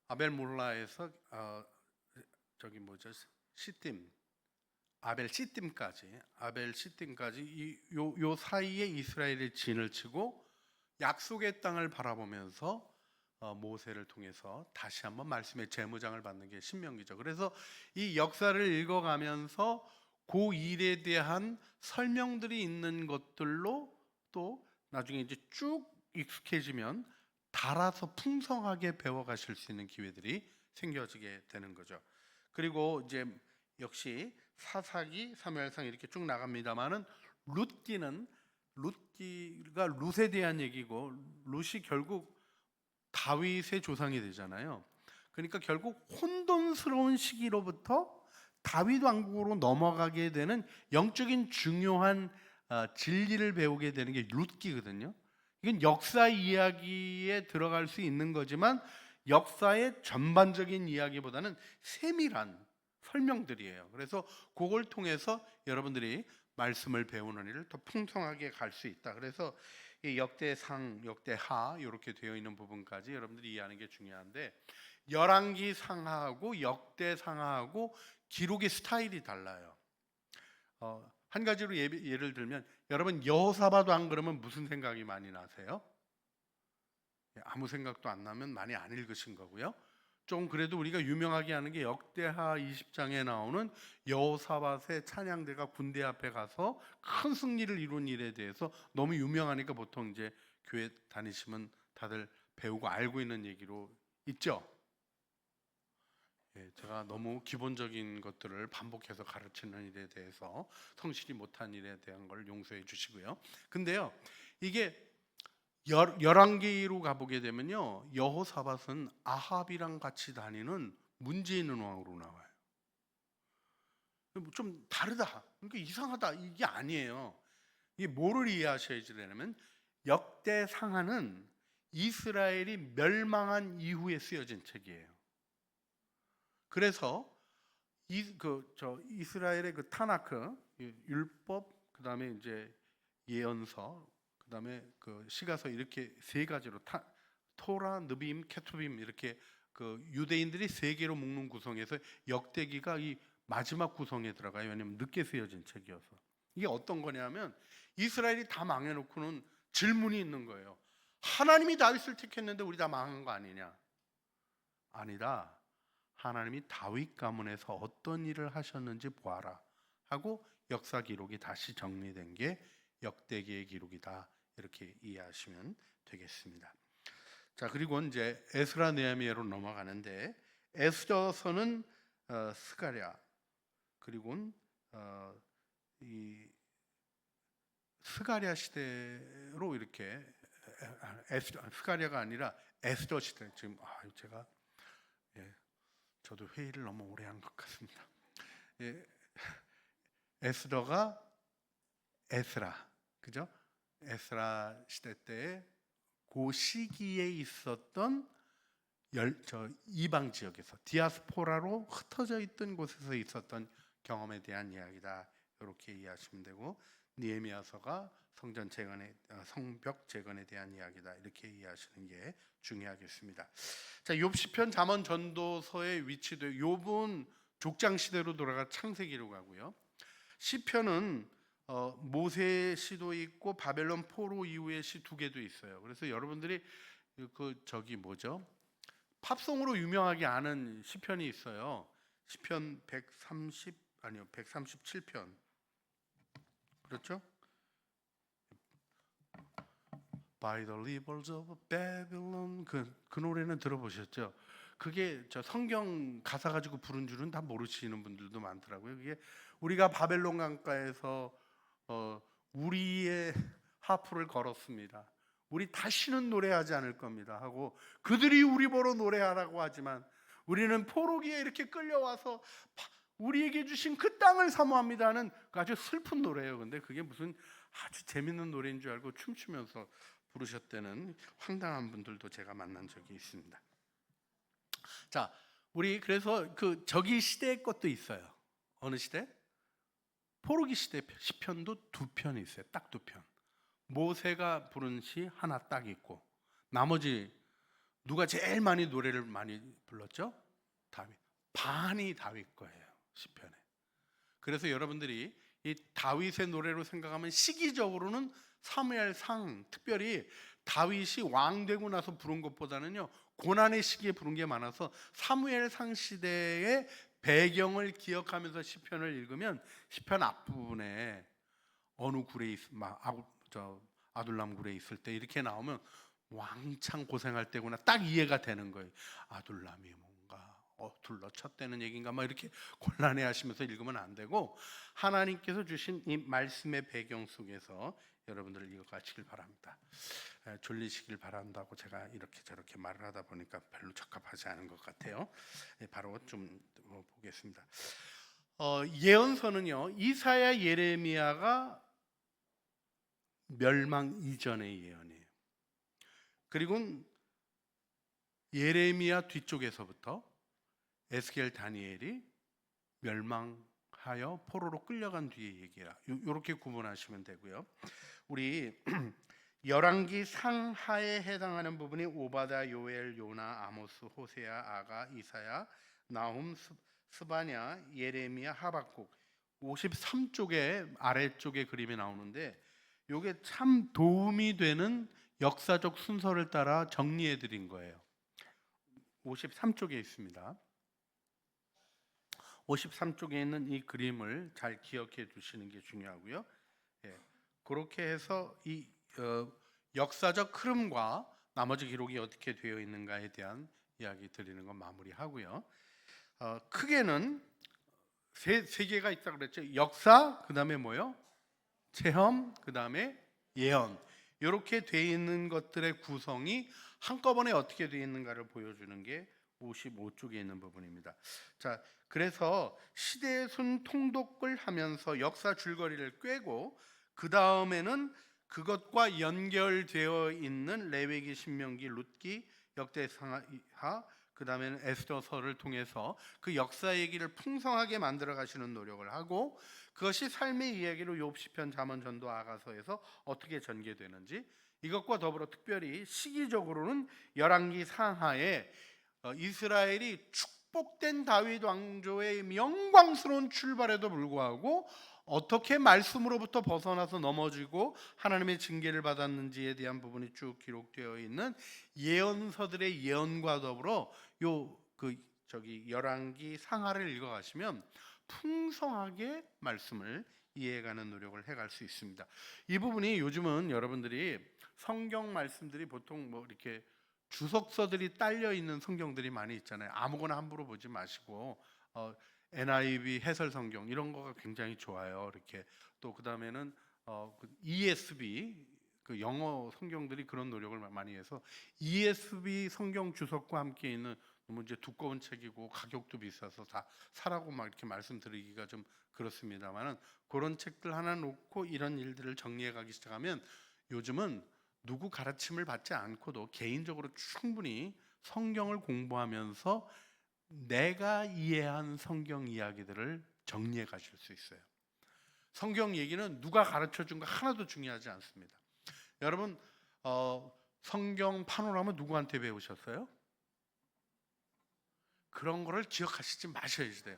아벨 몰라에서 저기 뭐죠, 시딤, 아벨 시딤까지 요 사이에 이스라엘이 진을 치고 약속의 땅을 바라보면서 모세를 통해서 다시 한번 말씀의 제무장을 받는 게 신명기죠. 그래서 이 역사를 읽어가면서 그 일에 대한 설명들이 있는 것들로 또 나중에 이제 쭉 익숙해지면 달아서 풍성하게 배워가실 수 있는 기회들이 생겨지게 되는 거죠. 그리고 이제 역시 사사기, 사무엘상 이렇게 쭉 나갑니다만은 룻기가 룻에 대한 얘기고, 룻이 결국 다윗의 조상이 되잖아요. 그러니까 결국 혼돈스러운 시기로부터 다윗 왕국으로 넘어가게 되는 영적인 중요한 진리를 배우게 되는 게 룻기거든요. 이건 역사 이야기에 들어갈 수 있는 거지만 역사의 전반적인 이야기보다는 세밀한 설명들이에요. 그래서 그걸 통해서 여러분들이 말씀을 배우는 일을 더 풍성하게 갈 수 있다. 그래서 이 역대상, 역대하 이렇게 되어 있는 부분까지 여러분들이 이해하는 게 중요한데, 열왕기 상하하고 역대 상하하고 기록의 스타일이 달라요. 한 가지로 예를 들면, 여러분 여호사밧 왕 그러면 무슨 생각이 많이 나세요? 아무 생각도 안 나면 많이 안 읽으신 거고요. 좀 그래도 우리가 유명하게 하는 게 역대하 20장에 나오는 여호사밧의 찬양대가 군대 앞에 가서 큰 승리를 이룬 일에 대해서 너무 유명하니까 보통 이제 교회 다니시면 다들 배우고 알고 있는 얘기로 있죠. 제가 너무 기본적인 것들을 반복해서 가르치는 일에 대해서 성실히 못한 일에 대한 걸 용서해 주시고요. 근데요, 이게 열왕기로 가보게 되면요, 여호사밧은 아합이랑 같이 다니는 문제 있는 왕으로 나와요. 좀 다르다, 그러니까 이상하다, 이게 아니에요. 이게 뭐를 이해하셔야 되냐면, 역대상하는 이스라엘이 멸망한 이후에 쓰여진 책이에요. 그래서 이스라엘의 그 타나크, 율법, 그 다음에 이제 예언서, 그 다음에 그 시가서, 이렇게 세 가지로 토라, 느빔, 케투빔, 이렇게 그 유대인들이 세 개로 묶는 구성에서 역대기가 이 마지막 구성에 들어가요. 왜냐하면 늦게 쓰여진 책이어서. 이게 어떤 거냐면, 이스라엘이 다 망해놓고는 질문이 있는 거예요. 하나님이 다윗을 택했는데 우리 다 망한 거 아니냐? 아니다. 하나님이 다윗 가문에서 어떤 일을 하셨는지 보아라 하고 역사 기록이 다시 정리된 게 역대기의 기록이다, 이렇게 이해하시면 되겠습니다. 자, 그리고 이제 에스라 느헤미야로 넘어가는데, 에스더서는 스가랴, 그리고 이 스가랴 시대로 이렇게 스가랴가 아니라 에스더 시대. 지금 제가 저도 회의를 너무 오래 한 것 같습니다. 에스더가 에스라, 그죠? 에스라 시대 때 그 시기에 있었던 이방 지역에서 디아스포라로 흩어져 있던 곳에서 있었던 경험에 대한 이야기다, 이렇게 이해하시면 되고, 느헤미야서가 성전 재건의 성벽 재건에 대한 이야기다, 이렇게 이해하시는 게 중요하겠습니다. 자, 욥 시편, 잠언, 전도서의 위치도, 욥은 족장 시대로 돌아가 창세기로 가고요. 시편은 모세의 시도 있고 바벨론 포로 이후의 시 두 개도 있어요. 그래서 여러분들이 팝송으로 유명하게 아는 시편이 있어요. 시편 137편. 그렇죠? By the rivers of Babylon, 그 노래는 들어보셨죠? 그게 저 성경 가사 가지고 부른 줄은 다 모르시는 분들도 많더라고요. 그게 우리가 바벨론 강가에서 우리의 하프를 걸었습니다. 우리 다시는 노래하지 않을 겁니다 하고, 그들이 우리 보러 노래하라고 하지만 우리는 포로기에 이렇게 끌려와서 우리에게 주신 그 땅을 사모합니다는 아주 슬픈 노래예요. 근데 그게 무슨 아주 재밌는 노래인 줄 알고 춤추면서 부르셨다는 황당한 분들도 제가 만난 적이 있습니다. 자, 우리 그래서 그 저기 시대의 것도 있어요. 어느 시대? 포로기 시대 시편도 두 편이 있어요. 딱 두 편. 모세가 부른 시 하나 딱 있고, 나머지 누가 제일 많이 노래를 많이 불렀죠? 다윗. 반이 다윗 거예요, 시편에. 그래서 여러분들이 이 다윗의 노래로 생각하면 시기적으로는 사무엘상, 특별히 다윗이 왕 되고 나서 부른 것보다는요 고난의 시기에 부른 게 많아서 사무엘상 시대의 배경을 기억하면서 시편을 읽으면 시편 앞부분에 어느 굴에 아둘람 굴에 있을 때 이렇게 나오면 왕창 고생할 때구나 딱 이해가 되는 거예요. 아둘람이 뭔가 둘러쳤다는 얘기인가 막 이렇게 곤란해하시면서 읽으면 안 되고, 하나님께서 주신 이 말씀의 배경 속에서 여러분들 읽어가시길 바랍니다. 졸리시길 바란다고 제가 이렇게 저렇게 말을 하다 보니까 별로 적합하지 않은 것 같아요. 바로 좀 보겠습니다. 예언서는요 이사야, 예레미야가 멸망 이전의 예언이에요. 그리고 예레미야 뒤쪽에서부터 에스겔, 다니엘이 멸망하여 포로로 끌려간 뒤의 얘기라, 이렇게 구분하시면 되고요. 우리 열왕기 상하에 해당하는 부분이 오바다, 요엘, 요나, 아모스, 호세아, 아가, 이사야, 나훔, 스바냐, 예레미야, 하박국 53쪽에 아래쪽에 그림이 나오는데, 이게 참 도움이 되는 역사적 순서를 따라 정리해 드린 거예요. 53쪽에 있습니다. 53쪽에 있는 이 그림을 잘 기억해 두시는 게 중요하고요. 그렇게 해서 이 역사적 흐름과 나머지 기록이 어떻게 되어 있는가에 대한 이야기 드리는 건 마무리하고요. 크게는 세 개가 있다 그랬죠. 역사, 그 다음에 뭐요? 체험, 그 다음에 예언. 이렇게 되어 있는 것들의 구성이 한꺼번에 어떻게 되어 있는가를 보여주는 게 55쪽에 있는 부분입니다. 자, 그래서 시대의 순 통독을 하면서 역사 줄거리를 꿰고, 그 다음에는 그것과 연결되어 있는 레위기, 신명기, 룻기, 역대하, 그 다음에는 에스더서를 통해서 그 역사 얘기를 풍성하게 만들어 가시는 노력을 하고, 그것이 삶의 이야기로 욥, 시편, 잠언, 전도, 아가서에서 어떻게 전개되는지, 이것과 더불어 특별히 시기적으로는 열왕기 상하에 이스라엘이 축복된 다윗 왕조의 영광스러운 출발에도 불구하고 어떻게 말씀으로부터 벗어나서 넘어지고 하나님의 징계를 받았는지에 대한 부분이 쭉 기록되어 있는 예언서들의 예언과 더불어 열왕기 상하를 읽어가시면 풍성하게 말씀을 이해해가는 노력을 해갈 수 있습니다. 이 부분이 요즘은 여러분들이 성경 말씀들이 보통 이렇게 주석서들이 딸려 있는 성경들이 많이 있잖아요. 아무거나 함부로 보지 마시고 NIV 해설 성경 이런 거가 굉장히 좋아요. 이렇게 또 그다음에는 ESV 그 영어 성경들이 그런 노력을 많이 해서 ESV 성경 주석과 함께 있는, 너무 이제 두꺼운 책이고 가격도 비싸서 다 사라고 막 이렇게 말씀드리기가 좀 그렇습니다만은, 그런 책들 하나 놓고 이런 일들을 정리해 가기 시작하면 요즘은 누구 가르침을 받지 않고도 개인적으로 충분히 성경을 공부하면서 내가 이해한 성경 이야기들을 정리해 가실 수 있어요. 성경 얘기는 누가 가르쳐 준 거 하나도 중요하지 않습니다. 여러분 성경 파노라마 누구한테 배우셨어요? 그런 거를 기억하시지 마셔야 돼요.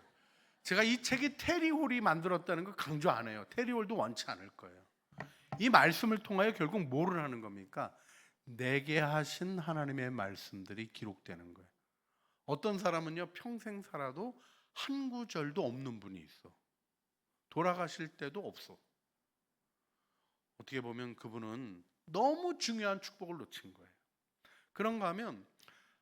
제가 이 책이 테리 홀이 만들었다는 거 강조 안 해요. 테리 홀도 원치 않을 거예요. 이 말씀을 통하여 결국 뭐를 하는 겁니까? 내게 하신 하나님의 말씀들이 기록되는 거예요. 어떤 사람은요 평생 살아도 한 구절도 없는 분이 있어. 돌아가실 때도 없어. 어떻게 보면 그분은 너무 중요한 축복을 놓친 거예요. 그런가 하면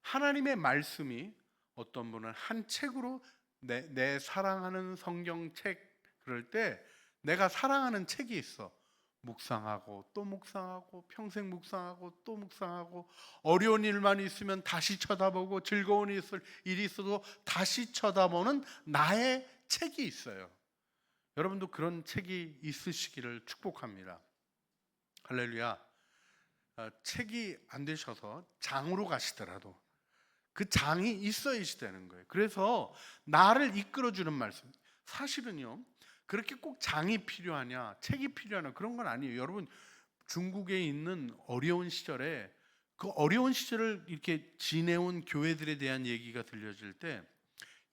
하나님의 말씀이 어떤 분은 한 책으로 내 사랑하는 성경책, 그럴 때 내가 사랑하는 책이 있어. 묵상하고 또 묵상하고 평생 묵상하고 또 묵상하고, 어려운 일만 있으면 다시 쳐다보고 즐거운 일이 있어도 다시 쳐다보는 나의 책이 있어요. 여러분도 그런 책이 있으시기를 축복합니다. 할렐루야. 책이 안 되셔서 장으로 가시더라도 그 장이 있어야지 되는 거예요. 그래서 나를 이끌어주는 말씀. 사실은요, 그렇게 꼭 장이 필요하냐, 책이 필요하냐 그런 건 아니에요. 여러분, 중국에 있는 어려운 시절에 그 어려운 시절을 이렇게 지내온 교회들에 대한 얘기가 들려질 때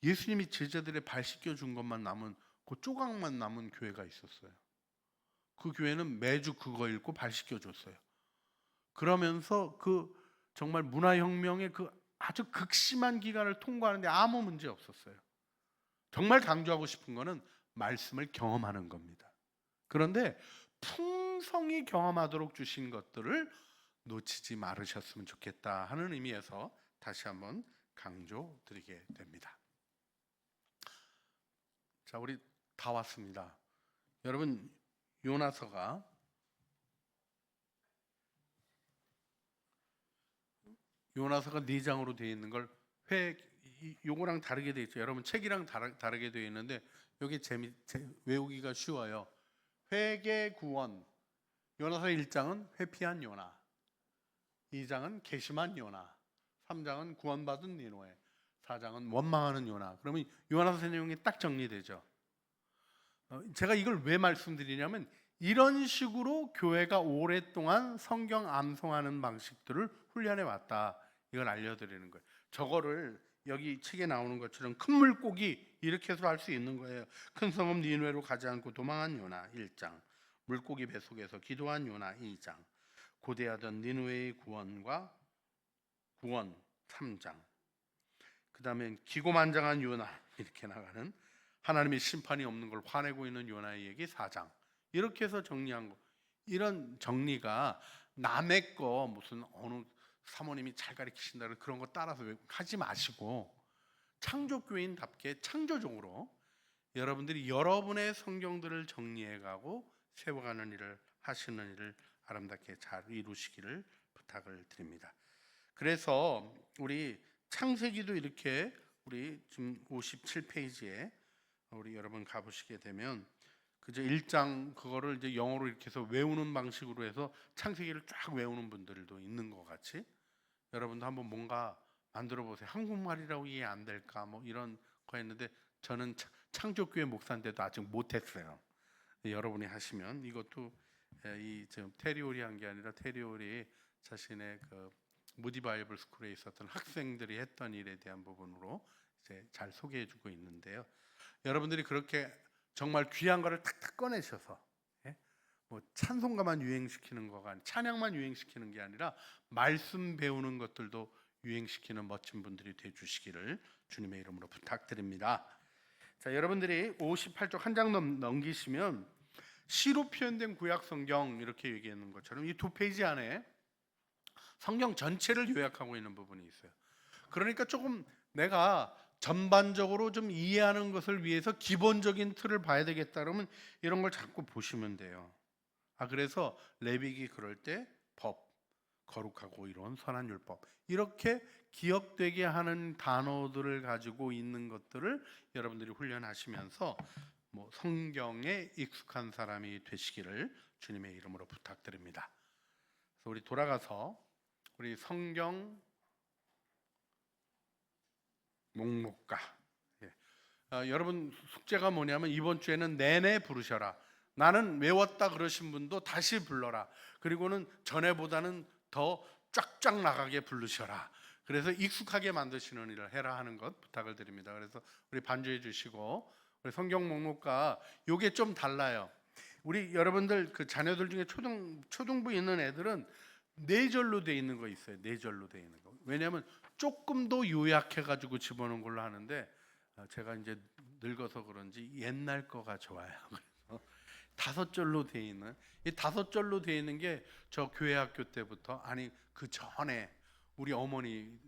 예수님이 제자들의 발 씻겨준 것만 남은 그 조각만 남은 교회가 있었어요. 그 교회는 매주 그거 읽고 발 씻겨줬어요. 그러면서 그 정말 문화혁명의 그 아주 극심한 기간을 통과하는데 아무 문제 없었어요. 정말 강조하고 싶은 거는 말씀을 경험하는 겁니다. 그런데 풍성히 경험하도록 주신 것들을 놓치지 말으셨으면 좋겠다 하는 의미에서 다시 한번 강조드리게 됩니다. 자, 우리 다 왔습니다. 여러분, 요나서가 요나서가 4장으로 되어 있는 걸 요거랑 다르게 되어 있죠. 여러분 책이랑 다르게 되어 있는데 여기 외우기가 쉬워요. 회개 구원. 요나서 1장은 회피한 요나, 2장은 괘씸한 요나, 3장은 구원받은 니느웨, 4장은 원망하는 요나. 그러면 요나서 내용이 딱 정리되죠. 제가 이걸 왜 말씀드리냐면 이런 식으로 교회가 오랫동안 성경 암송하는 방식들을 훈련해 왔다. 이걸 알려드리는 거예요. 저거를 여기 책에 나오는 것처럼 큰 물고기 이렇게 해서 할 수 있는 거예요. 큰 성읍 니느웨로 가지 않고 도망한 요나 1장, 물고기 뱃속에서 기도한 요나 2장, 고대하던 니느웨의 구원 3장, 그 다음에 기고만장한 요나 이렇게 나가는 하나님의 심판이 없는 걸 화내고 있는 요나의 얘기 4장. 이렇게 해서 정리한 거. 이런 정리가 남의 거 무슨 어느 사모님이 잘 가르치신다 그런 거 따라서 하지 마시고 창조교인답게 창조적으로 여러분들이 여러분의 성경들을 정리해가고 세워가는 일을 하시는 일을 아름답게 잘 이루시기를 부탁을 드립니다. 그래서 우리 창세기도 이렇게 우리 지금 57페이지에 우리 여러분 가보시게 되면 그저 1장 그거를 이제 영어로 이렇게 해서 외우는 방식으로 해서 창세기를 쫙 외우는 분들도 있는 것 같이 여러분도 한번 뭔가 만들어 보세요. 한국말이라고 이해 안 될까 뭐 이런 거 했는데 저는 창조교회 목사인데도 아직 못했어요. 여러분이 하시면 이것도 이 지금 테리오리 한 게 아니라 테리오리 자신의 그 무디 바이블 스쿨에 있었던 학생들이 했던 일에 대한 부분으로 이제 잘 소개해주고 있는데요. 여러분들이 그렇게 정말 귀한 거를 탁탁 꺼내셔서 뭐 찬송가만 유행시키는 거가 아니라 찬양만 유행시키는 게 아니라 말씀 배우는 것들도 유행시키는 멋진 분들이 되어주시기를 주님의 이름으로 부탁드립니다. 자, 여러분들이 58쪽 한 장 넘기시면 시로 표현된 구약 성경 이렇게 얘기하는 것처럼 이 2페이지 안에 성경 전체를 요약하고 있는 부분이 있어요. 그러니까 조금 내가 전반적으로 좀 이해하는 것을 위해서 기본적인 틀을 봐야 되겠다 그러면 이런 걸 자꾸 보시면 돼요. 그래서 레위기 그럴 때 법, 거룩하고 이런 선한 율법 이렇게 기억되게 하는 단어들을 가지고 있는 것들을 여러분들이 훈련하시면서 뭐 성경에 익숙한 사람이 되시기를 주님의 이름으로 부탁드립니다. 그래서 우리 돌아가서 우리 성경 목록가 여러분 숙제가 뭐냐면 이번 주에는 내내 부르셔라. 나는 외웠다 그러신 분도 다시 불러라. 그리고는 전에보다는 더 쫙쫙 나가게 부르셔라. 그래서 익숙하게 만드시는 일을 해라 하는 것 부탁을 드립니다. 그래서 우리 반주해 주시고 우리 성경 목록가 요게 좀 달라요. 우리 여러분들 그 자녀들 중에 초등부 있는 애들은 4절로 돼 있는 거 있어요. 4절로 돼 있는 거. 왜냐하면 조금 더 요약해 가지고 집어넣은 걸로 하는데 제가 이제 늙어서 그런지 옛날 거가 좋아요. 그래서 5절로 돼 있는 이 5절로 돼 있는 게 저 교회 학교 때부터 아니 그 전에 우리 어머니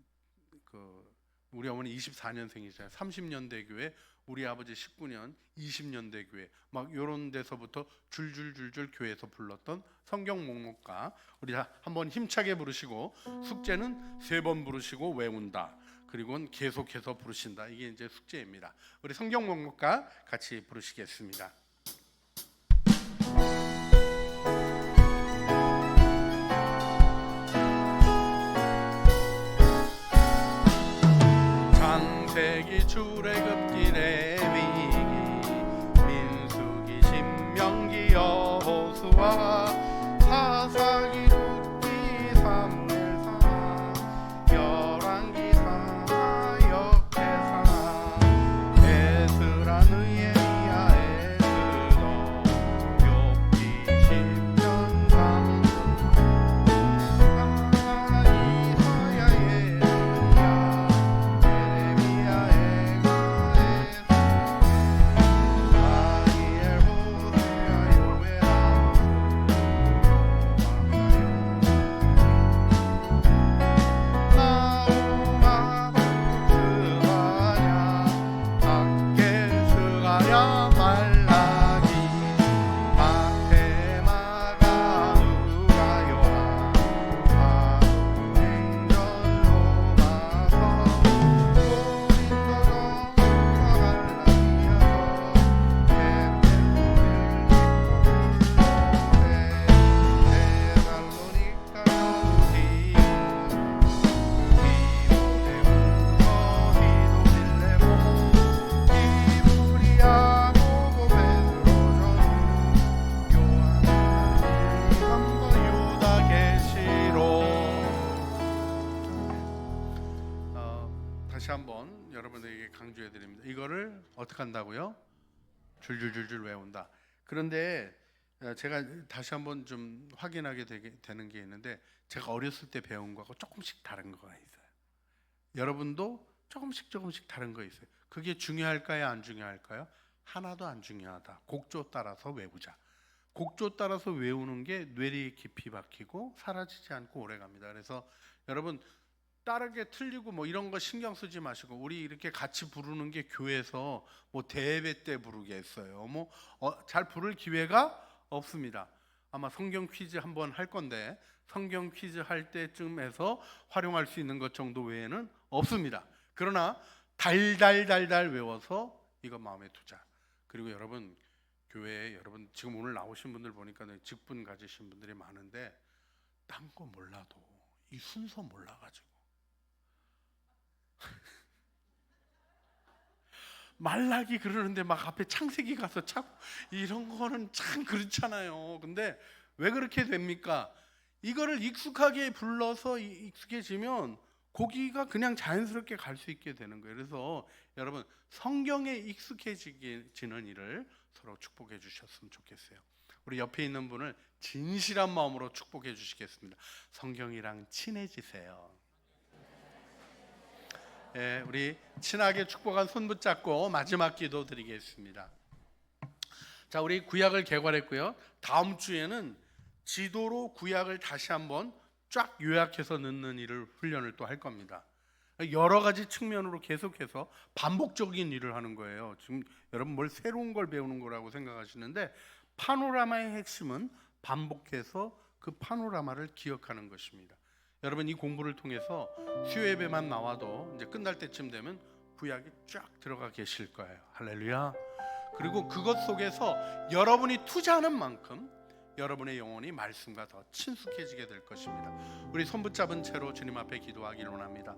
24년생이잖아요. 30년대 교회, 우리 아버지 19년, 20년대 교회 막 이런 데서부터 줄줄줄줄 교회에서 불렀던 성경 목록가 우리 한번 힘차게 부르시고 숙제는 3번 부르시고 외운다. 그리고는 계속해서 부르신다. 이게 이제 숙제입니다. 우리 성경 목록가 같이 부르시겠습니다. 민수기 출애굽기 레위기 민수기 신명기 여호수아 사사기 룻기 사무엘상 열왕기상 역대상 에스라 느헤미야 에스더 욥기 시편 상하 이사야 예레미야 예레미야 에가 에스겔 다니엘 호세아 요엘 나우마 스가랴 학겔 스가랴 말라기 마테마가 누가 요한 사도행전 로마서 고린도전서 갈라디아서 에베소를 데살로니가 다시 한번 여러분에게 강조해 드립니다. 이거를 어떻게 한다고요? 줄줄줄줄 외운다. 그런데 제가 다시 한번 좀 확인하게 되는 게 있는데, 제가 어렸을 때 배운 거하고 조금씩 다른 거가 있어요. 여러분도 조금씩 다른 거 있어요. 그게 중요할까요? 안 중요할까요? 하나도 안 중요하다. 곡조 따라서 외우자. 곡조 따라서 외우는 게 뇌리에 깊이 박히고 사라지지 않고 오래갑니다. 그래서 여러분 다르게 틀리고 뭐 이런 거 신경 쓰지 마시고, 우리 이렇게 같이 부르는 게 교회에서 뭐 대회 때 부르겠어요. 뭐 잘 부를 기회가 없습니다. 아마 성경 퀴즈 한번 할 건데 성경 퀴즈 할 때쯤에서 활용할 수 있는 것 정도 외에는 없습니다. 그러나 달달달달 외워서 이거 마음에 두자. 그리고 여러분 교회에 여러분 지금 오늘 나오신 분들 보니까 직분 가지신 분들이 많은데 딴 거 몰라도 이 순서 몰라가지고 말라기 그러는데 막 앞에 창세기 가서 차고 이런 거는 참 그렇잖아요. 근데 왜 그렇게 됩니까? 이거를 익숙하게 불러서 익숙해지면 고기가 그냥 자연스럽게 갈 수 있게 되는 거예요. 그래서 여러분 성경에 익숙해지는 일을 서로 축복해 주셨으면 좋겠어요. 우리 옆에 있는 분을 진실한 마음으로 축복해 주시겠습니다. 성경이랑 친해지세요. 예, 우리 친하게 축복한 손 붙잡고 마지막 기도 드리겠습니다. 자, 우리 구약을 개괄했고요. 다음 주에는 지도로 구약을 다시 한번 쫙 요약해서 넣는 일을 훈련을 또 할 겁니다. 여러 가지 측면으로 계속해서 반복적인 일을 하는 거예요. 지금 여러분 뭘 새로운 걸 배우는 거라고 생각하시는데, 파노라마의 핵심은 반복해서 그 파노라마를 기억하는 것입니다. 여러분 이 공부를 통해서 수요 예배만 나와도 이제 끝날 때쯤 되면 구약이 쫙 들어가 계실 거예요. 할렐루야. 그리고 그것 속에서 여러분이 투자하는 만큼 여러분의 영혼이 말씀과 더 친숙해지게 될 것입니다. 우리 손 붙잡은 채로 주님 앞에 기도하기를 원합니다.